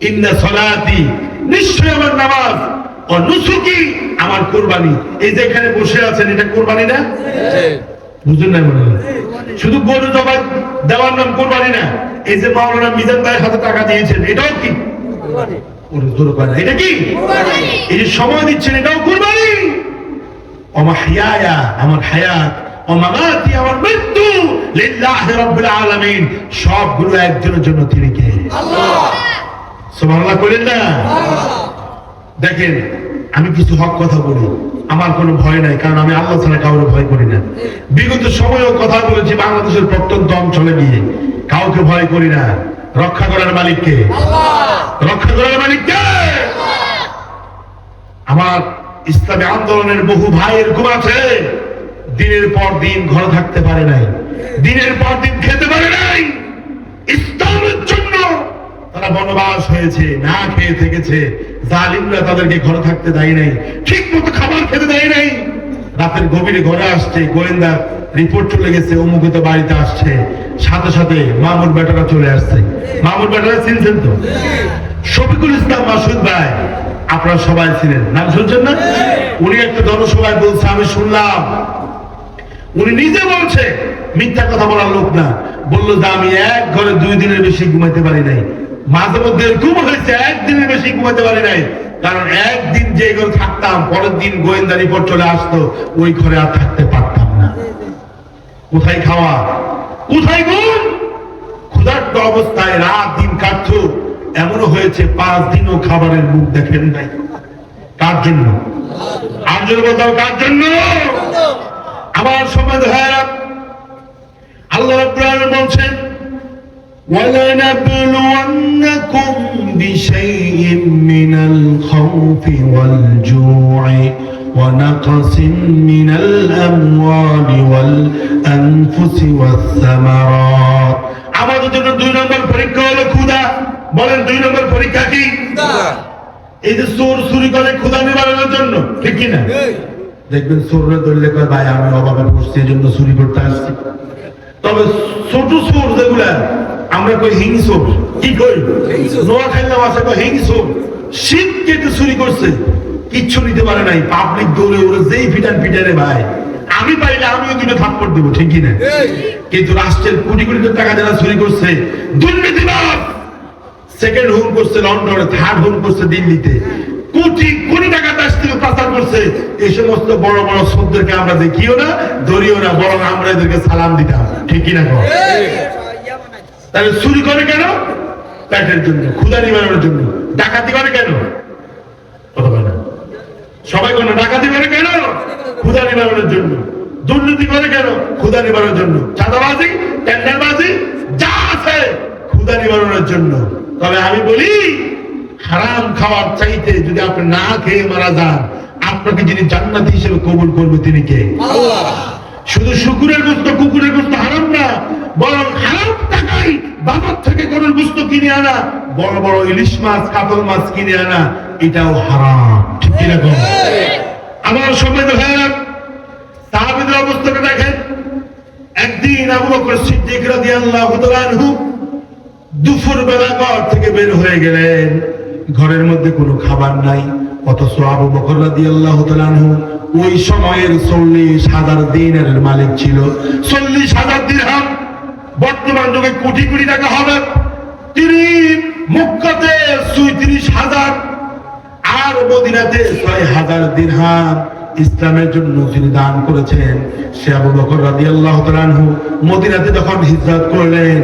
[SPEAKER 1] ইন্না সলাতি, নিশ্চয় আমার নামাজ, ও নুসুকি, আমার কুরবানি। এই যে এখানে বসে আছেন, এটা কুরবানি না? বুঝুন না মনে হয় শুধু গরু জবাই দেওয়ার নাম কুরবানি না। এই যে মাওলানা মিজান ভাইয়ের হাতে টাকা দিয়েছেন, এটাও কি কুরবানি? এটা কি কুরবানি? এই যে সময় দিচ্ছেন, এটাও কুরবানি। ও মাহইয়ায়া, আমার হায়াত, ও মামাতি, আমার মৃত্যু, লিল্লাহি রাব্বিল আলামিন, সবগুলো একজনের জন্য। তিনি কে? আল্লাহ। সুবহানাল্লাহ কইলেন না? দেখেন, আমি কিছু হক কথা বলি, আমার কোনো ভয় নাই, কারণ আমি আল্লাহ ছাড়া কাউকে ভয় করি না। বিগত সময়েও কথা বলেছি বাংলাদেশের প্রত্যন্ত অঞ্চলে গিয়ে, কাউকে ভয় করি না। রক্ষা করার মালিককে? আল্লাহ। রক্ষা করার মালিককে? আমার ইসলামী আন্দোলনের বহু ভাই এরকম আছে, দিনের পর দিন ঘরে থাকতে পারে নাই, দিনের পর দিন খেতে পারে নাই। ইসলামের জন্য তারা বনবাস হয়েছে, না খেয়ে থেকেছে। জালিমরা তাদেরকে ঘরে থাকতে দেয় নাই, ঠিক মতো খাবার খেতে দেয় নাই। রাতের গভীরে ঘরে আসছে, গোয়েন্দা রিপোর্ট চলে গেছে, অমুক তো বাড়িতে আসছে, সাথে সাথে মামুর বেটারা চলে আসছে। মামুর বেটারা চিনছেন তো? শফিকুল ইসলাম মাসুদ ভাই, আপনারা সবাই ছিলেন, নাম শুনছেন না? উনি একটা জনসভায় বলছে, আমি শুনলাম, উনি নিজে বলছে, মিথ্যা কথা বলার লোক না। বললো যে আমি এক ঘরে 2 দিনের বেশি ঘুমাইতে পারি নাই। মাঝে মধ্যে এরকম হয়েছে 1 দিনের বেশি ঘুমাইতে পারি নাই, কারণ একদিন যে ঘরে থাকতাম, পরের দিন গোয়েন্দা রিপোর্ট চলে আসতো, ওই ঘরে আর থাকতে পারতাম না। কোথায় খাওয়া, কোথায় ঘুম? ক্ষুধার্ত অবস্থায় রাত দিন কাটত। এমনও হয়েছে 5 দিনও খাবারের মুখ দেখেন নাই। কার জন্য? আর জন্য বলতাম, কার জন্য? আমার সমাজ ভাইরা, আল্লাহ রাব্বুল আলামিন বলছেন, وَلَنَبْلُوَنَّكُمْ بِشَيْءٍ مِّنَ الْخَوْفِ وَالْجُوعِ وَنَقْصٍ مِّنَ الْأَمْوَالِ وَالْأَنفُسِ وَالثَّمَرَاتِ। আমাদের জন্য 2 নম্বর পরীক্ষা হলো ক্ষুধা। বলেন 2 নম্বর পরীক্ষা কি? এই যে চোর চুরি করে ক্ষুধা নিবারণের জন্য, ঠিক কিনা? দেখবেন চোররা ধরলে কয়, ভাই আমি অভাবে পড়ছি, এই জন্য চুরি করতে আসছি। তবে ছোট চোর যেগুলা, আমরা কই হিংসুর, কি কই? নোয়াখালী আছে কই হিংসুর। শীত কেটে চুরি করছে, কিচ্ছু নিতে পারে নাই, পাবলিক দৌড়ে ওরে যেই পিটান পিটারে ভাই, আমি পাইলে আমিও দুটো থাপ্পড় দেবো, ঠিক কিনা? কিন্তু রাষ্ট্রের কোটি কোটি টাকা যারা চুরি করছে, দুর্নীতিবাজ, সেকেন্ড হোম করছে লন্ডনে, থার্ড হোম করছে দিল্লিতে, কোটি কোটি টাকা দেশ থেকে পাচার করছে, এই সমস্ত বড় বড় শব্দকে আমরা দেখিও না, ধরিও না, বরং আমরা এদেরকে সালাম দিতাম, ঠিক কিনা? তাহলে চুরি করে কেন? পেটের জন্য, ক্ষুধা নিবারণের জন্য। ডাকাতি করে কেন? কথা বলে না সবাই। কোনো ডাকাতি করে কেন? ক্ষুধা নিবারণের জন্য। দুর্নীতি করে কেন? ক্ষুধা নিবারণের জন্য। চাঁদাবাজি, টেন্ডারবাজি যা আছে ক্ষুধা নিবারণের জন্য। তবে আমি বলি, হারাম খাওয়ার চাইতে যদি আপনি না খেয়ে মারা যান, আপনাকে যিনি জান্নাতি হিসেবে কবুল করবে তিনি কে?
[SPEAKER 2] আল্লাহ।
[SPEAKER 1] শুধু শুকুরের গোস্ত, কুকুরের গোস্ত হারাম না, বরং হারাম টাকাই বাজার থেকে গরুর গোস্ত কিনে আনা, বড় বড় ইলিশ মাছ, কাতল মাছ কিনে আনা, এটাও হারাম, ঠিক কিরকম? আমার সময় ভাইয়েরা, সাহাবীদের অবস্থাটা দেখেন। একদিন আবু বকর সিদ্দিক রাদিয়াল্লাহু তাআলা আনহু দুপুর বেলা ঘর থেকে বের হয়ে গেলেন। ঘরের মধ্যে কোনো খাবার নাই, অথচ আবু বকর রাদিয়াল্লাহু তাআলা আনহু ওই সময়ের 40,000 দিনারের মালিক ছিল। 40,000 দিরহাম বর্তমান যুগে কোটি কোটি টাকা হবে। তিনি মক্কাতে 34,000 আর মদিনাতে 6,000 দিরহাম ইসলামের জন্য তিনি দান করেছেন। সে আবু বকর রাদিয়াল্লাহু তাআলা আনহু মদিনাতে যখন হিজরত করলেন,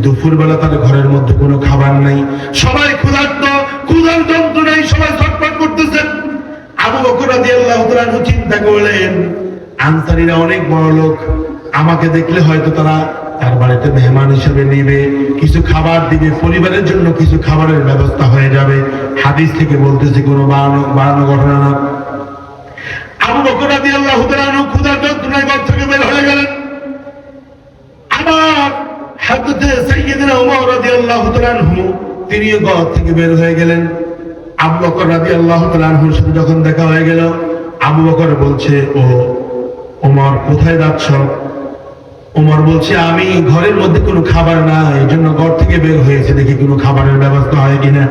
[SPEAKER 1] দুপুরবেলা তার ঘরের মধ্যে কোনো খাবার নাই, সবাই ক্ষুধার্ত, ক্ষুধার যন্ত্রণায় সবাই ছটফট করতেছেন। আবু বকর রাদিয়াল্লাহু তাআলা আনহু চিন্তা করলেন, আনসারীরা অনেক বড় লোক, আমাকে দেখলে হয়তো তারা তার বাড়িতে মেহমান হিসেবে নেবে, কিছু খাবার দিবে, পরিবারের জন্য কিছু খাবারের ব্যবস্থা হয়ে যাবে। হাদিস থেকে বলতেছে কোনো বাড়ানো ঘটনা না। আবু বকর রাদিয়াল্লাহু তাআলা আনহু ক্ষুধার যন্ত্রণায় ঘর থেকে বের হয়ে গেলেন। আবার হযরতে সাইয়্যিদনা ওমর রাদিয়াল্লাহু তাআলা আনহু তিনিও ঘর থেকে বের হয়ে গেলেন। আবু বকর রাদিয়াল্লাহু তাআলা আনহুর সাথে যখন দেখা হয়ে গেল, আবু বকর বলছে, ও ওমর কোথায় যাচ্ছ? ওমর বলছে, আমি ঘরের মধ্যে কোনো খাবার না, এই জন্য ঘর থেকে বের হয়েছে, দেখি কোনো খাবারের ব্যবস্থা হয় কিনা।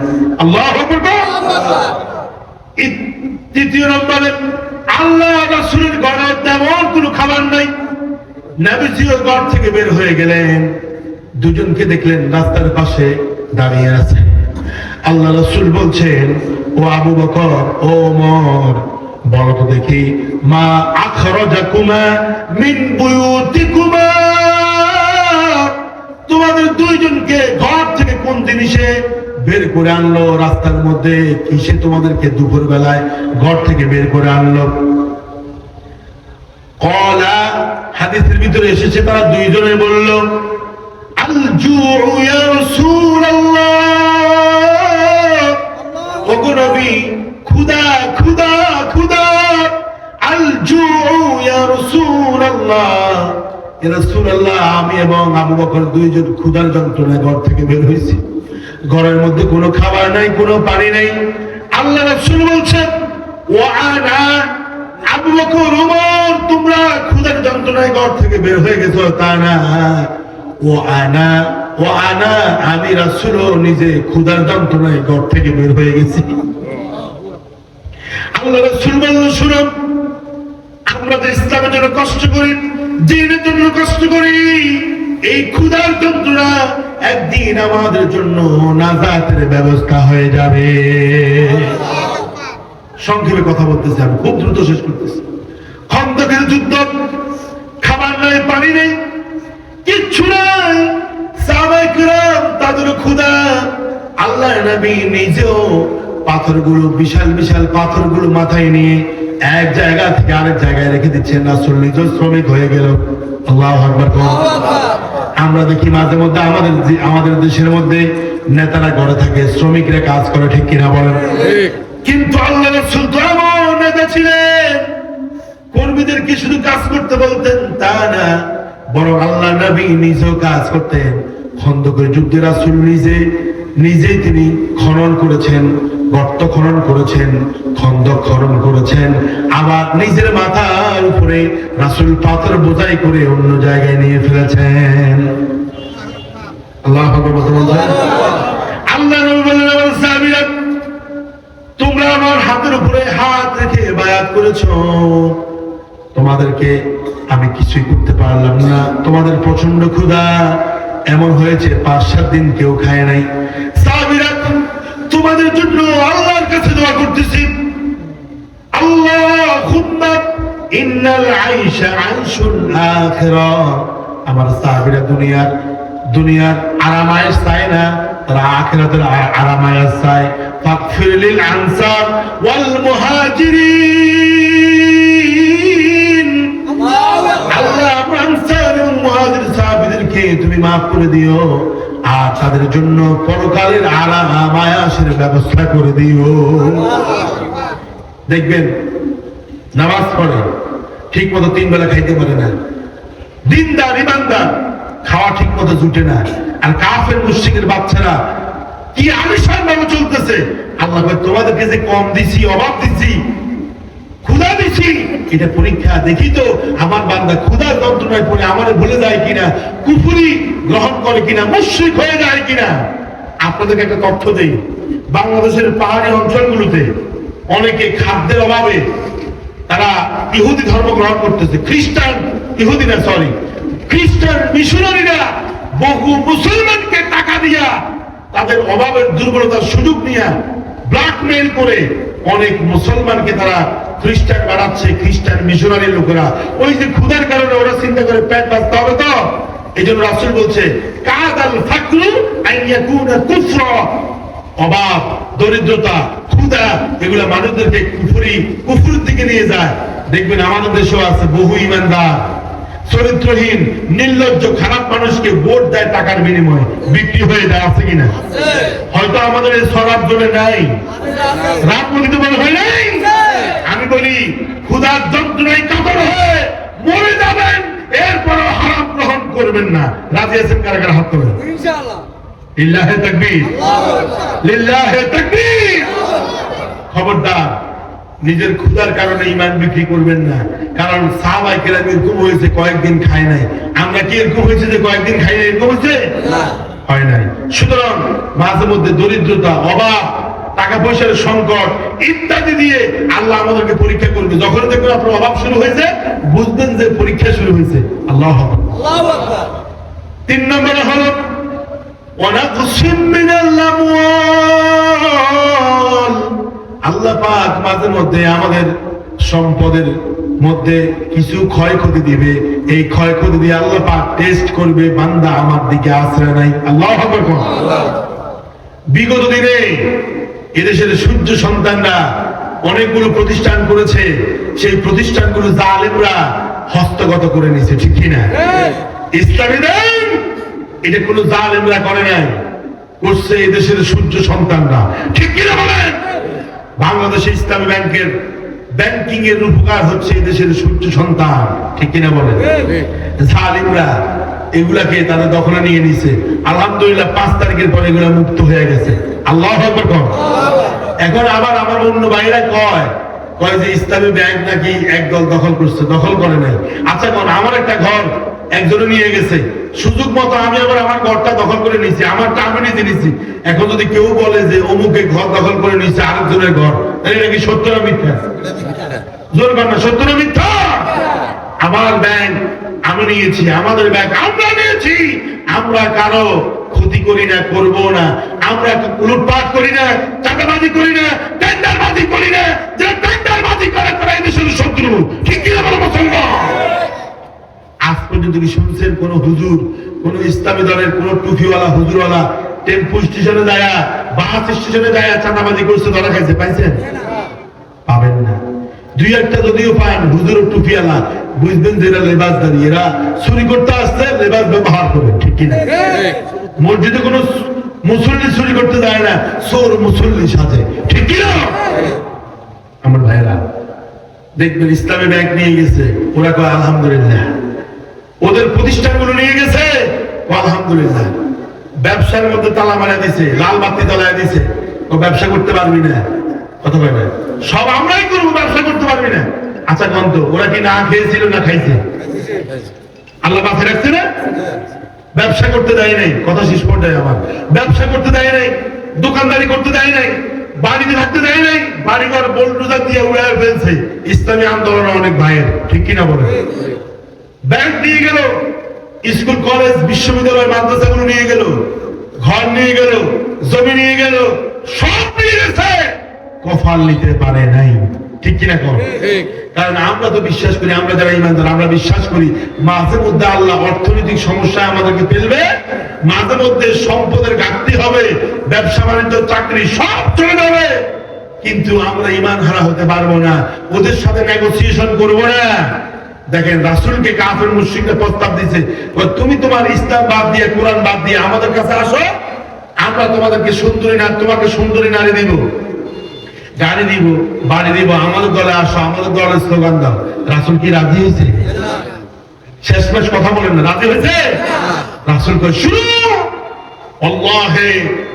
[SPEAKER 1] আল্লাহু আকবার। তৃতীয় নম্বরে, আল্লাহ রাসূলের ঘরে তেমন কোনো খাবার নাই, নবীজিও ঘর থেকে বের হয়ে গেলেন। দুজনকে দেখলেন রাস্তার পাশে দাঁড়িয়ে আছে। আল্লাহ রাসূল বলছেন, ও আবু বকর, ও ওমর, বলো তো দেখি, মা আখরাজাকুমা মিন বুয়ুতিকুমা, তোমাদের দুইজনকে ঘর থেকে কোন জিনিসে বের করে আনলো? রাস্তার মধ্যে কিসে তোমাদেরকে দুপুর বেলায় ঘর থেকে বের করে আনলো? ক্বালা, হাদিসের ভিতরে এসেছে তারা দুইজনে বলল, আল জুউ ইয়া রাসূলুল্লাহ, ওগো নবী, ক্ষুধা ক্ষুধা ক্ষুধা। আল জুউ ইয়া রাসূলুল্লাহ, ইয়া রাসূলুল্লাহ, আমি এবং আবু বকর দুইজন ক্ষুধার যন্ত্রণায় ঘর থেকে বের হয়েছি, ঘরের মধ্যে কোনো খাবার নাই, কোনো পানি নাই। আল্লাহ রাসূল বলছেন, ওয়া আনা, আবু বকর, ওমর, তোমরা ক্ষুধার যন্ত্রণায় ঘর থেকে বের হয়ে গেছো তা না, ও আনা, আমি রাসূল নিজে ক্ষুধার যন্ত্রণায় ঘর থেকে বের হয়ে গেছি। আল্লাহ রাসূল বললেন, শুনো, আমরা যে ইসলামের জন্য কষ্ট করি, দ্বীনের জন্য কষ্ট করি, এই ক্ষুধার যন্ত্রণা একদিন আমাদের জন্য নাজাতের ব্যবস্থা হয়ে যাবে। সংক্ষেপে কথা বলতেছি, আমি খুব দ্রুত শেষ করতেছি। খন্দকের যুদ্ধ, খাবার নাই, পানি নেই, কিচ্ছু নাই, সাহাবায়ে কেরাম তাদের ক্ষুধা। আল্লাহ নবী নিজেও পাথরগুলো, বিশাল বিশাল পাথরগুলো মাথায় নিয়ে এক জায়গা থেকে আরেক জায়গায় রেখে দিচ্ছেন। রাসূল নিজেও শ্রমিক হয়ে গেল। আল্লাহু আকবার। আমরা দেখি মাঝে মধ্যে আমাদের দেশের মধ্যে নেতারা ঘরে থাকে, শ্রমিকরা কাজ করে, ঠিক কিনা বলেন? কিন্তু আল্লাহ রাসূল তো এমন নেতা ছিলেন, কর্মীদেরকে শুধু কাজ করতে বলতেন তা না, বরং আল্লাহ নবী নিজেও কাজ করতেন। খন্দকের যুদ্ধে রাসূল নিজেই তিনি খনন করেছেন, গর্ত খনন করেছেন, খন্দক খনন করেছেন, আবার নিজের মাথার উপরে রাসূল পাথর বোঝাই করে অন্য জায়গায় নিয়ে ফেলেছেন। আল্লাহু আকবার। আল্লাহ নবী বললেন, আমার সাহাবীরা, তোমরা আমার হাতের উপরে হাত রেখে বায়াত করেছো, তোমাদের তোমাদেরকে আমি কিছুই করতে পারলাম না, তোমাদের প্রচন্ড ক্ষুধা, এমন হয়েছে 5-7 দিন কেউ খায় নাই। সাহাবীরা তোমাদের জন্য আল্লাহর কাছে দোয়া করতেছি, আল্লাহুম্মা ইন্নাল আইশা আইশুল আখিরাহ। আমার সাহাবীরা দুনিয়ার আরামায়েশ চায় না, তারা আখিরাতের আরামায়েশ চায়। ফাগফির লিল আনসার ওয়াল মুহাজিরিন, আল্লাহ আনসার এবং মুহাজির সাহাবীদেরকে তুমি মাফ করে দিও, আর তাদের জন্য পরকালের আরামায়েশের ব্যবস্থা করে দিও। দেখবেন নামাজ পড়ে ঠিক মতো 3 বেলা খাইতে পারে না, দিনদার ইমানদার, খাওয়া ঠিক মতো জুটে না, আর কাফের মুশরিকের বাচ্চারা কি আলিশান ভাবে চলতেছে। আল্লাহ বলে তোমাদেরকে যে কম দিছি, অভাব দিছি, ক্ষুধা দিছি, এটা পরীক্ষা, দেখি তো আমার বান্দা ক্ষুধার যন্ত্রণায় পড়ে আমারে ভুলে যায় কিনা, কুফরি গ্রহণ করে কিনা, মুশরিক হয়ে যায় কিনা। আপনাদেরকে একটা তথ্য দেই, বাংলাদেশের পাহাড়ি অঞ্চলগুলোতে অনেকে খাদ্যের অভাবে তারা ইহুদি ধর্ম গ্রহণ করতেছে। খ্রিস্টান মিশনারিরা বহু মুসলমানকে টাকা দিয়া, তাদের অভাবের দুর্বলতার সুযোগ নিয়ে ব্ল্যাকমেইল করে অনেক মুসলমানকে তারা খ্রিস্টান বানাচ্ছে। খ্রিস্টান মিশনারি লোকেরা ওই যে ক্ষুধার কারণে ওরা চিন্তা করে পেট বাঁচতে হবে, তো এই জন্য রাসূল বলছে কাদাল ফাকরু আন ইয়াকুনা কুফরা, অভাব, দরিদ্রতা, ক্ষুধা, এগুলা মানুষদেরকে কুফুরের দিকে নিয়ে যায়। দেখবেন আমাদের দেশেও আছে বহু ইমানদার চরিত্রহীন নির্লজ্জ খারাপ মানুষকে ভোট দেয় টাকার বিনিময়ে, বিক্রি হয়ে যায়, আছে কিনা? হয়তো আমাদের এই সরাব জমে নাই, রাত মনে মনে হয় নাই। আমি বলি ক্ষুধার যন্ত্রণায় কাতর হয়ে মরে যাবেন, এরপরও হারাম গ্রহণ করবেন না। রাজি আছেন কারা কারা? হাত তোলেন। ইনশাআল্লাহ। লিল্লাহে তাকবীর, লিল্লাহে তাকবীর। খবরদার নিজের ক্ষুধার কারণে ঈমান বিক্রি করবেন না, কারণ সাহাবায়ে কেরাম এরকম হয়েছে কয়েকদিন খায় নাই। আমরা কি এরকম হয়েছে যে কয়েকদিন খাই নাই? এরকম হয়েছে হয় নাই। সুতরাং মাঝে মধ্যে দরিদ্রতা, অভাব, টাকা পয়সার সংকট ইত্যাদি দিয়ে আল্লাহ আমাদেরকে পরীক্ষা করবে। যখন দেখবেন আপনার অভাব শুরু হয়েছে, বুঝবেন যে পরীক্ষা শুরু হয়েছে। আল্লাহু আকবার, আল্লাহু আকবার। 3 নম্বরে হলো ওয়ানাকসিম মিনাল আমওয়াল। আল্লাহ পাক মাঝে মধ্যে আমাদের সম্পদের মধ্যে কিছু ক্ষয়ক্ষতি দিবে। এই ক্ষয়ক্ষতি দিয়ে আল্লাহ পাক টেস্ট করবে, বান্দা আমার দিকে আশ্রয় নাই। আল্লাহু আকবার। বিগত দিনে এদেশের সূর্য সন্তানরা অনেকগুলো প্রতিষ্ঠান করেছে, সেই প্রতিষ্ঠানগুলো জালেমরা হস্তগত করে নিয়েছে, ঠিক কিনা? ইসলামী ব্যাংক এটা কোনো জালেমরা করে নাই, করছে এদেশের সূর্য সন্তানরা, ঠিক কিনা বলেন? বাংলাদেশে ইসলামী ব্যাংকের ব্যাংকিং এর উপকার হচ্ছে এদেশের সূর্য সন্তান, ঠিক কিনা বলেন? জালিমরা এগুলাকে তারা দখলে নিয়ে নিছে। আলহামদুলিল্লাহ 5 তারিখের পরে এগুলা মুক্ত হয়ে গেছে। আল্লাহু আকবার। এখন আবার আমার অন্য ভাইরা কয় যে ইসলামী ব্যাংক নাকি একদল দখল করছে। দখল করে নাই। আচ্ছা কোন আমার একটা ঘর একজনে নিয়ে গেছে, সুযোগ মতো আমি আবার আমার ঘরটা দখল করে নিয়েছি, আমারটা আমি নিজে নিয়েছি। এখন যদি কেউ বলে যে অমুকে ঘর দখল করে নিয়েছে আরেকজনের ঘর, তাহলে নাকি সত্য না মিথ্যা? জোর কন্যা, সত্য না মিথ্যা? আমার ব্যাংক আমি নিয়েছি, আমাদের ব্যাংক আমরা নিয়েছি, আমরা কারো ক্ষতি করি না, করবো না, আমরা লুটপাট করি না, চাঁদাবাজি করি না, টেন্ডারবাজি করি না। যে টেন্ডারবাজি করে তারা এদেশের শত্রু, ঠিক কিনা বলো মুসলমান? আজ পর্যন্ত কি শুনছেন কোন হুজুর, কোন ইসলামী দলের কোন টুপিওয়ালা হুজুরওয়ালা টেম্পো স্টেশনে যায়, বাস স্টেশনে যায় চাঁদাবাজি করছে, ধরা খাইছে? পাইছেন? পাবেন না। 2-1টা যদিও পান হুজুর টুপিওয়ালা, বুঝবেন যে এরা লেবাসদারি, এরা চুরি করতে আসছে, লেবাস ব্যবহার করে, ঠিক কিনা? মসজিদে কোন মুসল্লি চুরি করতে যায় না, চোর মুসল্লি সাজে, ঠিক কিনা? আমার ভাইরা দেখবেন ইসলামী ব্যাংক নিয়ে গেছে, ওরা কয় আলহামদুলিল্লাহ। ওদের প্রতিষ্ঠানগুলো নিয়ে গেছে, আলহামদুলিল্লাহ। ব্যবসার মধ্যে তালা মারা দিছে, লাল বাতি জ্বালায় দিছে, ও ব্যবসা করতে পারবি না, কথা বলে না, সব আমরাই করবো, ব্যবসা করতে পারবি না। আচ্ছা গন্ত ওরা কি না খেয়েছিল না খাইছে? আল্লাহ বাঁচিয়ে রাখছে না? ব্যবসা করতে দেয় নাই, কথা শেষ পর্যায়ে আমার, ব্যবসা করতে দেয় নাই, দোকানদারি করতে দেয় নাই, বাড়িতে থাকতে দেয় নাই, বাড়িঘর বোল্ডোজার দিয়ে উড়ায় ফেলছে। ইসলামী আন্দোলনে অনেক ভাইয়ের, ঠিক কিনা বলে? ব্যাংক নিয়ে গেল, স্কুল কলেজ বিশ্ববিদ্যালয় মাদ্রাসাগুলো নিয়ে গেল, ঘর নিয়ে গেল, জমি নিয়ে গেল, সব নিয়ে গেছে, কফাল নিতে পারে নাই, ঠিক কিনা কর? কারণ আমরা তো বিশ্বাস করি, আমরা যারা ইমানদার আমরা বিশ্বাস করি মাঝে মধ্যে আল্লাহ অর্থনৈতিক সমস্যায় আমাদেরকে ফেলবে, মাঝে মধ্যে সম্পদের ঘাটতি হবে, ব্যবসা বাণিজ্য চাকরি সব চলে যাবে, কিন্তু আমরা ইমান হারা হতে পারবো না, ওদের সাথে নেগোসিয়েশন করব না। দেখেন রাসূলকে কাফের মুশরিকরা প্রস্তাব দিয়েছে, তুমি তোমার ইসলাম বাদ দিয়ে কোরআন বাদ দিয়ে আমাদের কাছে আসো, আমরা তোমাদেরকে সুন্দরী না তোমাকে সুন্দরী নারী দিব, গাড়ি দিব, বাড়ি দিব, আমাদের দলে আসো, আমাদের দলের স্লোগান দাও। রাসূল কি রাজি হয়েছে? শেষমেশ কথা বলেন না, রাজি হয়েছে? রাসূল কয় শুরু আল্লাহে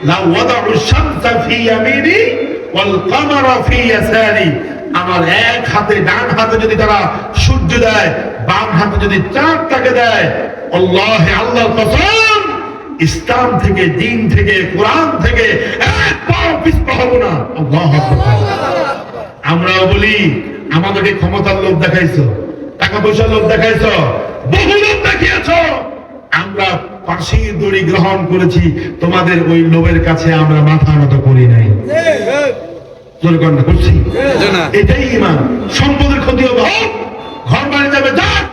[SPEAKER 1] লা ওয়াদাউ শামসা ফি ইয়ামিনি ওয়াল কামারা ফি ইয়াসারি, আমার এক হাতে ডান হাতে যদি তারা সূর্য দেয়, বাম হাতে যদি চাঁদটাকে দেয়, আল্লাহে আল্লাহর কসম ইসলাম থেকে, দ্বীন থেকে, কোরআন থেকে এক পাও পিছপা হব না। আল্লাহু আকবার। আমরাও বলি আমাদেরকে ক্ষমতার লোভ দেখাইছো, টাকা পয়সার লোভ দেখাইছো, বহু লোভ দেখিয়েছো, আমরা ফাঁসির দড়ি গ্রহণ করেছি, তোমাদের ওই লোভের কাছে আমরা মাথা নত করি নাই। করছি এটাই ইমান। সম্পদের ক্ষতি হবে হোক, ঘর বাড়ি যাবে যাক,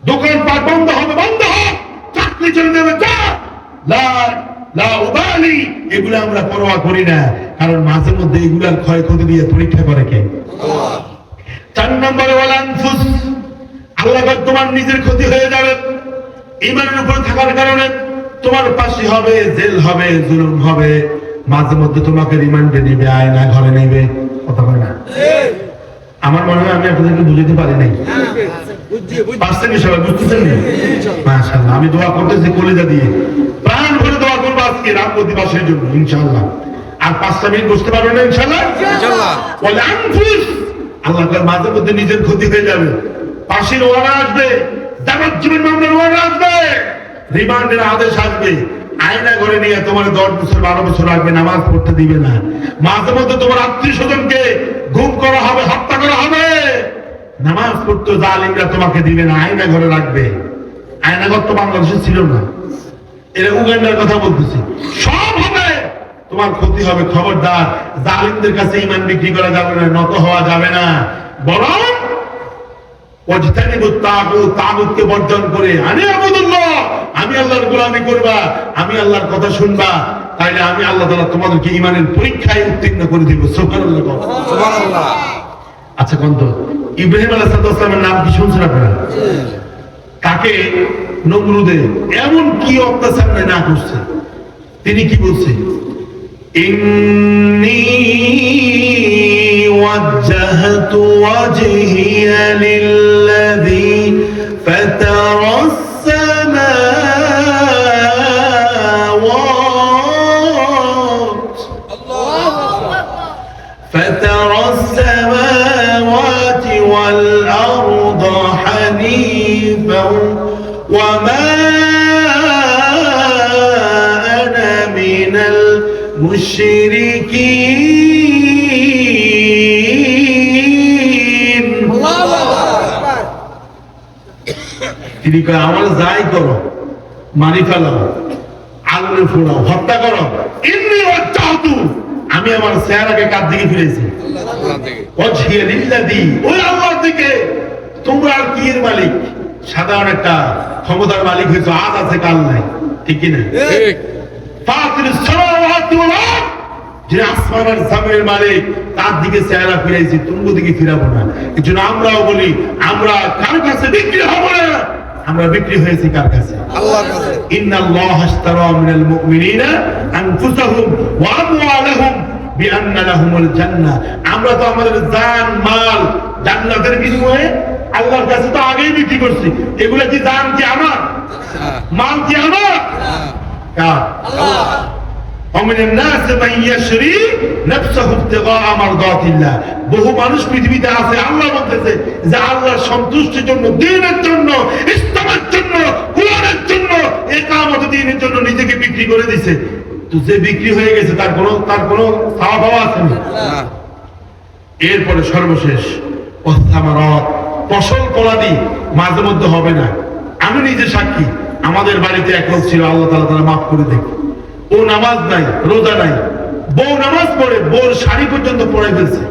[SPEAKER 1] দোকান পাট বন্ধ হবে বন্ধ হোক, চাকরি চলে যাবে যাক, এগুলো আমরা পরোয়া করি না, কারণ মাঝে মধ্যে এগুলার ক্ষয়ক্ষতি দিয়ে পরীক্ষা করে কে? 4 নম্বরে ওয়াল আনফুস, আল্লাহ তোমার নিজের ক্ষতি হয়ে যাবে ইমানের উপর থাকার কারণে, তোমার ফাঁসি হবে, জেল হবে, জুলুম হবে, মাঝে মধ্যে তোমাকে রিমান্ডে নিবে, আয়না ঘরে নেবে, কথা বলে না? আমার মনে হয় আমি আপনাদেরকে বুঝাতে পারি নাই, পারছেন সবাই? বুঝতেছেন? মাশাআল্লাহ। আমি দোয়া করতেছি কলিজা দিয়ে, প্রাণ ভরে দোয়া করবো আজকে রামপতি দিবসের জন্য ইনশাআল্লাহ। আর 5টা মিনিট বসতে পারবেন না ইনশাআল্লাহ? ওয়াল আনফুস, আল্লাহ তাআলা মাঝে মধ্যে নিজের ক্ষতি হয়ে যাবে, ফাঁসির ওয়ারা আসবে, যাবজ্জীবন মামলার ওয়ারা আসবে, রিমান্ডের আদেশ আসবে, আয়না ঘরে নিয়ে তোমার 10 বছর 12 বছর রাখবে, নামাজ পড়তে দিবে না, মাঝে মধ্যে তোমার আত্মীয় স্বজনকে গুম করা হবে, হত্যা করা হবে, নামাজ পড়তে জালিমরা তোমাকে দিবে না, আয়না ঘরে রাখবে। আয়না ঘর তো বাংলাদেশে ছিল না, এরা উগান্ডার কথা বলতেছি, সব হবে, তোমার ক্ষতি হবে। খবরদার, জালিমদের কাছে ঈমান বিক্রি করা যাবে না, নত হওয়া যাবে না, বরং তাগুতকে বর্জন করে আমি আল্লাহর গোলামি করবা, আমি আল্লাহর কথা শুনবা, তাইলে আমি আল্লাহ তাআলা তোমাদেরকে ঈমানের পরীক্ষায় উত্তীর্ণ করে দিব। সুবহানাল্লাহ, সুবহানাল্লাহ। আচ্ছা কোন তো ইব্রাহিম আলাইহিস সালামের নাম কি শুনছেন আপনারা? তাকে নমরুদে এমন কি অত্যাচার না করছে, তিনি কি বলছে? ইন্নী وجهت وجهي للذي فطر السماوات والأرض حنيفا وما أنا من المشركين। তিনি কয় আমার যাই করো, মারি ফেলাও, আগুনে ফোড়াও, হত্যা করো, ইন্নী ওয়াজ্জাহতু, আমি আমার চেহারাকে কার দিকে ফিরেছি? ওয়াজহিয়া লিল্লাযী, ওই আল্লাহর দিকে। তোমরা আর কি এর মালিক? সাধারণ একটা ক্ষমতার মালিক হয়েছে, আজ আছে কাল নাই, ঠিক কি না? ঠিক। ফাতিরুস সামাওয়াতি ওয়াল আরদ, যে আসমান আর জমিনের মালিক, তার দিকে চেহারা ফিরাইছি, তোমার দিকে ফিরাবো না। এজন্য আমরাও বলি, আমরা কার কাছে বিক্রি হব না, আমরা বিক্রি হয়েছি কার কাছে? আল্লাহর কাছে। ইন্নাল্লাহা আশতারা মিনাল মুমিনিনা আনফুসাহুম ওয়া আমওয়ালাহুম বিআন্না লাহুমুল জান্নাহ। আমরা তো আমাদের জান মাল জান্নাতের বিনিময়ে আল্লাহর কাছে তো আগেই বিক্রি করছি। এগুলা কি জান কি আমার? মাল কি আমার? কার? আল্লাহ। ومن الناس من يشري نفسه ابتغاء مرضات الله। বহু মানুষ পৃথিবীতে আছে, আল্লাহ বলতেছে যে আল্লাহর সন্তুষ্টির জন্য, দ্বীনের জন্য, ইসলামের জন্য, কোরআনের জন্য, ইকামত দ্বীনের জন্য নিজেকে বিক্রি করে দিয়েছে। তো যে বিক্রি হয়ে গেছে তার কোনো সওয়াব আছে না। এরপরে সর্বশেষ ওয়াসসামারাত, ফসল ফলাদি মাঝে মধ্যে হবে না। আমি নিজে সাক্ষী, আমাদের বাড়িতে এক লোক ছিল, আল্লাহ তাআলা তারা মাফ করে দেয়। ও নামাজ নাই, রোজা নাই, বউ নামাজ পড়ে, বউর শাড়ি পর্যন্ত পরে ফেলছে।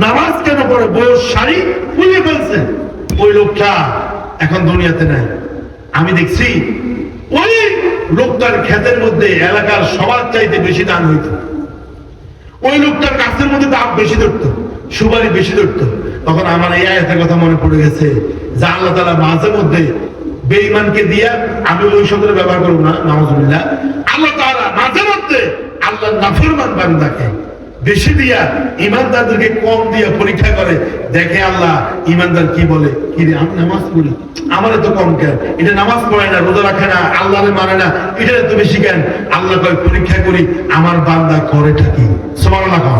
[SPEAKER 1] নামাজ কেন পড়ে? বউর শাড়ি খুলে ফেলছে। ওই লোকটা এখন দুনিয়াতে নাই। আমি দেখছি ওই লোকটার ক্ষেতের মধ্যে এলাকার সবার চাইতে বেশি দান হইত। ওই লোকটার গাছের মধ্যে দাম বেশি ধরতো, সুপারি বেশি ধরতো। তখন আমার এই আয়াতের কথা মনে পড়ে গেছে যে আল্লাহ তাআলা মাঝে মধ্যে বেঈমানকে দিয়া, আমি ওই শব্দের ব্যবহার করব না, নাউযুবিল্লাহ, আল্লাহ তাআলা মাঝে মধ্যে আল্লাহর নাফরমান বান্দাকে বেশি দিয়া ইমানদারদেরকে কম দিয়া পরীক্ষা করে। দেখে আল্লাহ ইমানদার কি বলে, কি রে আমি নামাজ পড়ি, আমার এত কম কেন? এটা নামাজ পড়ে না, রোজা রাখে না, আল্লাহরে মানে না, এটা এত বেশি কেন? আল্লাহ কয় পরীক্ষা করি আমার বান্দা করেটা কি। সুবহানাল্লাহ।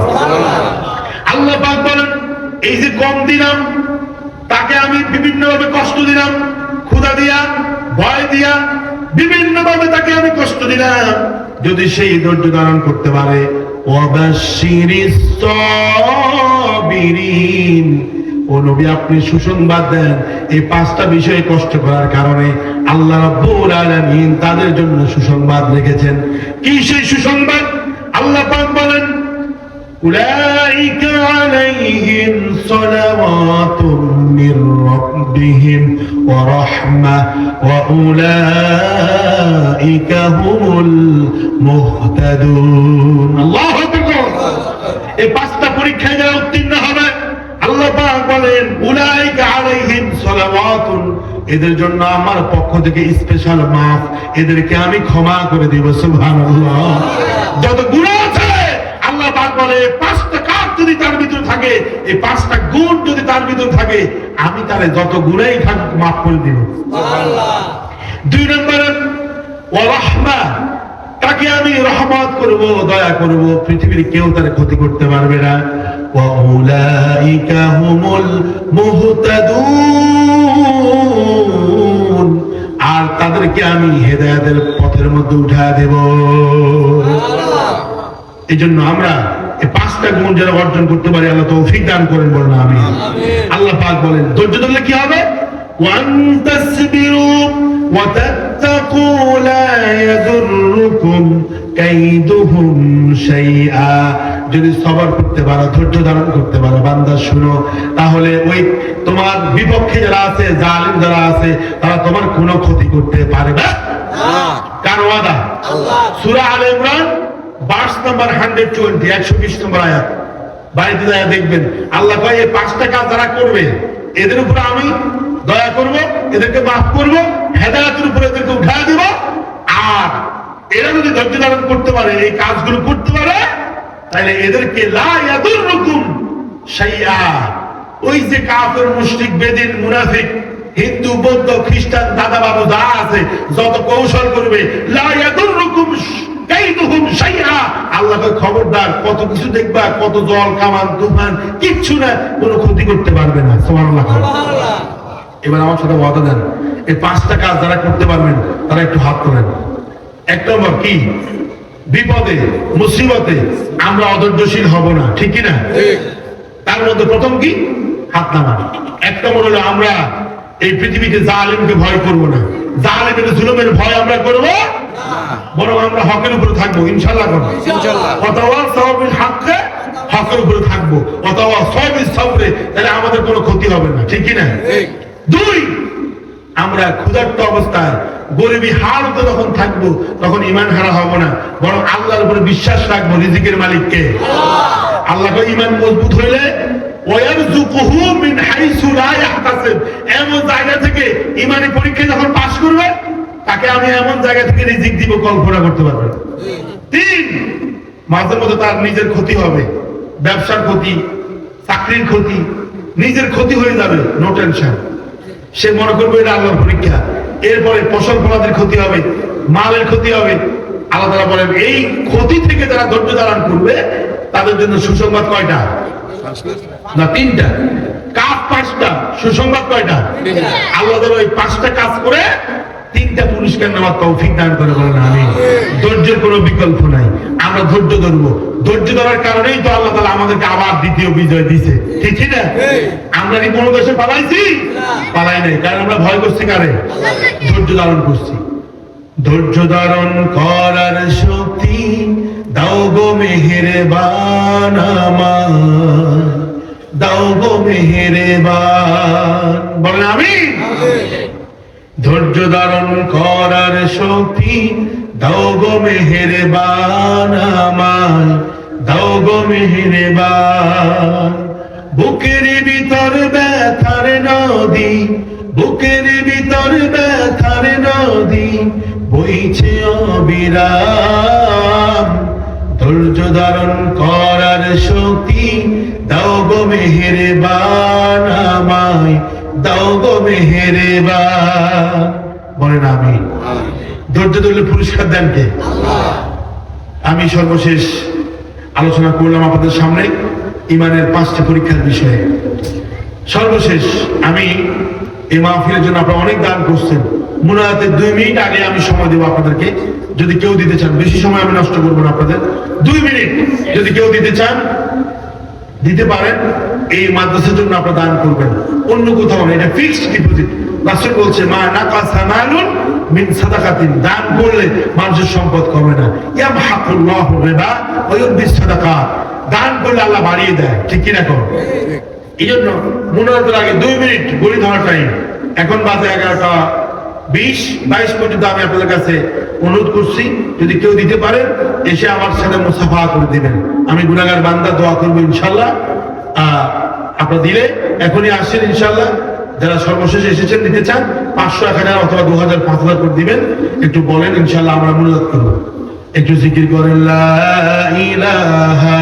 [SPEAKER 1] আল্লাহ পাক বলেন এই যে কম দিলাম তাকে আমি বিভিন্ন ভাবে কষ্ট দিলাম, ক্ষুধা দিয়া, ভয় দিয়া, বিভিন্ন ভাবে তাকে আমি কষ্ট দিলাম। যদি সেই ধৈর্য ধারণ করতে পারে, ওয়াবাশশিরিস সাবিরিন, ও নবী আপনি সুসংবাদ দেন এই পাঁচটা বিষয়ে কষ্ট করার কারণে আল্লাহ রাব্বুল আলামিন তাদের জন্য সুসংবাদ রেখেছেন। কি সেই সুসংবাদ? আল্লাহ পাক বলেন উলাইকা আলাইহিম সালাওয়াতুম মির রাব্বিহিম ওয়া রাহমাহ ওয়া উলাইকা হুমুল মুহতাদুন। আল্লাহু আকবার। এই পাঁচটা পরীক্ষায় যারা উত্তীর্ণ হবে, আল্লাহ পাক বলেন উলাইকা আলাইহিম সালাওয়াতুন, এদের জন্য আমার পক্ষ থেকে স্পেশাল মাফ, এদেরকে আমি ক্ষমা করে দিব। সুবহানাল্লাহ। যত গুনাহ আছে আল্লাহ পাক বলে পাঁচটা কাজ যদি তার ভিতরে থাকে, এই পাঁচটা গুণ যদি তার ভিতরে থাকে, আমি তারে যত গুনাহই থাকুক মাফ করে দিব। সুবহানাল্লাহ। দুই নম্বরে ওয়া রাহমাহ, তাকে আমি রহমত করব, দয়া করব, পৃথিবীর কেউ তার ক্ষতি করতে পারবে না। ওয়া উলাইকা হুমুল মুহতাদুন, আর তাদেরকে আমি হেদায়েতের পথের মধ্যে উঠায় দেব। এই জন্য আমরা এই পাঁচটা গুণ যারা অর্জন করতে পারি আল্লাহ তৌফিক দান করেন, বলেন আমিন। আল্লাহ পাক বলেন ধৈর্য ধরলে কি হবে? ওয়ান তাসবিরু ওয়া তাত্তাকু লা ইয়াদুররুকুম কাইদুহুম শাইআ, যদি সবর করতে পারো, ধৈর্য ধারণ করতে পারো বান্দা, শুনো, তাহলে ওই তোমার বিপক্ষে যারা আছে, জালিম যারা আছে, তারা তোমার কোনো ক্ষতি করতে পারবে না। কার ওয়াদা? আল্লাহ। সূরা আলে ইমরান ভার্স নাম্বার 120, 120 নম্বর আয়াত। বাড়িতে যায় দেখবেন আল্লাহ কয় এই পাঁচটা কাজ যারা করবে এদের উপর আমি দয়া করব, এদেরকে মাফ করব, হেদায়েতের উপরে এদেরকে উঠায় দেব। আর এরা যদি ধৈর্য ধারণ করতে পারে, এই কাজগুলো করতে পারে, তাহলে এদেরকে লা ইয়াদুররুকুম শাইআ, ওই যে কাফের, মুশরিক, বেদিন, মুনাফিক, হিন্দু, বৌদ্ধ, খ্রিস্টান, দাদা বাবু যা আছে, যত কৌশল করবে, লা ইয়াদুররুকুম কাইদুহুম শাইআ, আল্লাহ কয় খবরদার, কত কিছু দেখবা, কত জল, কামান, তুফান, কিচ্ছু না, কোনো ক্ষতি করতে পারবে না। সুবহানাল্লাহ। এবার আমার সাথে ওয়াদা দেন, এই পাঁচটা কাজ যারা করতে পারবেন তারা একটু হাত তোলেন। এক নম্বর কি? বিপদে মুসিবতে আমরা অধৈর্যশীল হব না, ঠিক কি না? তার মধ্যে প্রথম কি? হাত নামান। এক নম্বর হলো আমরা এই পৃথিবীতে জালিমকে ভয় করব না, জালিমের জুলুমের ভয় আমরা করব না, বরং আমরা হকের উপরে থাকবো, ইনশাআল্লাহ করব। ইনশাআল্লাহ। ওয়াতাওয়া সাওবিল হককে, হকের উপরে থাকবো, ওয়াতাওয়া সাওবিস সাবরে, তাহলে আমাদের কোনো ক্ষতি হবে না, ঠিক কি না? দুই, আমরা ক্ষুধার্ত অবস্থায় গরিবী হালতে যখন থাকবো তখন ঈমান হারা হব না, বরং আল্লাহর উপরে বিশ্বাস রাখবো, রিজিকের মালিককে আল্লাহ। ঈমান মজবুত হইলে ওয়ারযুকুহু মিন হাইসু লা ইয়াহতাসিব, এমন জায়গা থেকে ঈমানি পরীক্ষা যখন পাস করবে তাকে আমি এমন জায়গা থেকে রিজিক দিব কল্পনা করতে পারবে না। তিন, মাঝে মধ্যে তার নিজের ক্ষতি হবে, ব্যবসার ক্ষতি, চাকরির ক্ষতি, নিজের ক্ষতি হয়ে যাবে, নো টেনশন, সে মনে করবে এটা আল্লাহর পরীক্ষা। এরপরে ফসল ফলাদের ক্ষতি হবে, মালের ক্ষতি হবে। আল্লাহ তাআলা বলেন এই ক্ষতি থেকে যারা ধৈর্য ধারণ করবে তাদের জন্য সুসংবাদ কয়টা? না, তিনটা। কাজ পাঁচটা, সুসংবাদ কয়টা? আল্লাহ তাআলা ওই পাঁচটা কাজ করে তিনটা পুরস্কার নেওয়ার তৌফিক দান করে বলেন আমিন। ধৈর্যের কোনো বিকল্প নাই, আমরা ধৈর্য ধরবো। ধৈর্য ধরার কারণেই তো আল্লাহ তাআলা আমাদেরকে আবার দ্বিতীয় বিজয় দিয়েছে, ঠিক কি না? আমরা কি কোনো দেশে পালাইছি? পালাই নাই, কারণ আমরা ভয় করছি কারে? ধৈর্য ধারণ করছি। ধৈর্য ধারণ করার শক্তি দাও গো মেহেরবান আমায়, দাও গো মেহেরবান, বলেন আমিন। ধৈর্য ধারণ করার শক্তি দাও গো মেহেরবান আমায়, দাও গো মেহেরবান। বুকের ভিতর ব্যথার নদী, বুকের ভিতর ব্যথার নদী বইছে অবিরাম। ধৈর্য ধারণ করার শক্তি দাও গো মেহেরবান আমায়, দাও গো মেহেরবান, বলেন আমিন। ধৈর্য ধরলে পুরস্কার দেন কে? আমি সর্বশেষ আলোচনা করলাম আপনাদের সামনে ইমানের 5টি পরীক্ষার বিষয়ে। সর্বশেষ আমি এই মাহফিলের জন্য আপনারা অনেক দান করছেন। মুনাজাতের 2 মিনিট আগে আমি সময় দেবো আপনাদেরকে, যদি কেউ দিতে চান। বেশি সময় আমি নষ্ট করবো না আপনাদের, 2 মিনিট যদি কেউ দিতে চান দিতে পারেন। এই মাদ্রাসার জন্য আপনারা দান করবেন, অন্য কোথাও না, এটা ফিক্সড ডিপোজিট। রাসূল বলছে মা নাকাসা মালুন মিন সাদাকাতিন, দান করলে মানুষের সম্পদ কমে না। ইয়ামহাকুল্লাহু রিবা ওয়া ইউরবি সাদাকাত, দান করলে আল্লাহ বাড়িয়ে দেয়, ঠিক কি না? এই জন্য মুনাজাতের আগে 2 মিনিট গড়ি ধরা টাইম। এখন বাজে 11:20, 22 পর্যন্ত আমি আপনাদের কাছে অনুরোধ করছি, যদি কেউ দিতে পারেন এসে আমার সাথে মুসাফা করে দিবেন। আমি গুনাহগার বান্দা, দোয়া করবো ইনশাআল্লাহ। আপনারা দিলে এখনই আসছেন ইনশাআল্লাহ। যারা সর্বশেষ এসেছেন দিতে চান 500, 1000 অথবা 2000, 5000 করে দিবেন। একটু বলেন ইনশাআল্লাহ, আমরা মুনাজাত করব। একটু জিকির করেন লা ইলাহা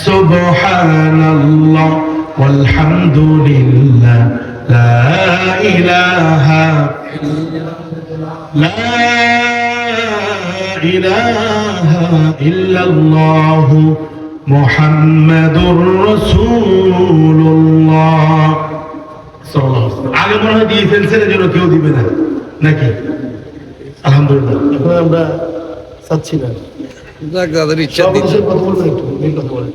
[SPEAKER 1] সুবহানাল্লাহ ওয়ালহামদুলিল্লাহ লা ইলাহা ইল্লাল্লাহ মুহাম্মাদুর রাসূলুল্লাহ সাল্লাল্লাহু আলাইহি ওয়াসাল্লাম। আগে মনে হয় দিয়ে ফেলছেন, এজন্য কেউ দিবে না নাকি? আলহামদুলিল্লাহ। এখন আমরা চাচ্ছি না
[SPEAKER 2] যাক, যাদের ইচ্ছা
[SPEAKER 1] সর্বশেষ কথা বলবেন, একটু কথা বলেন।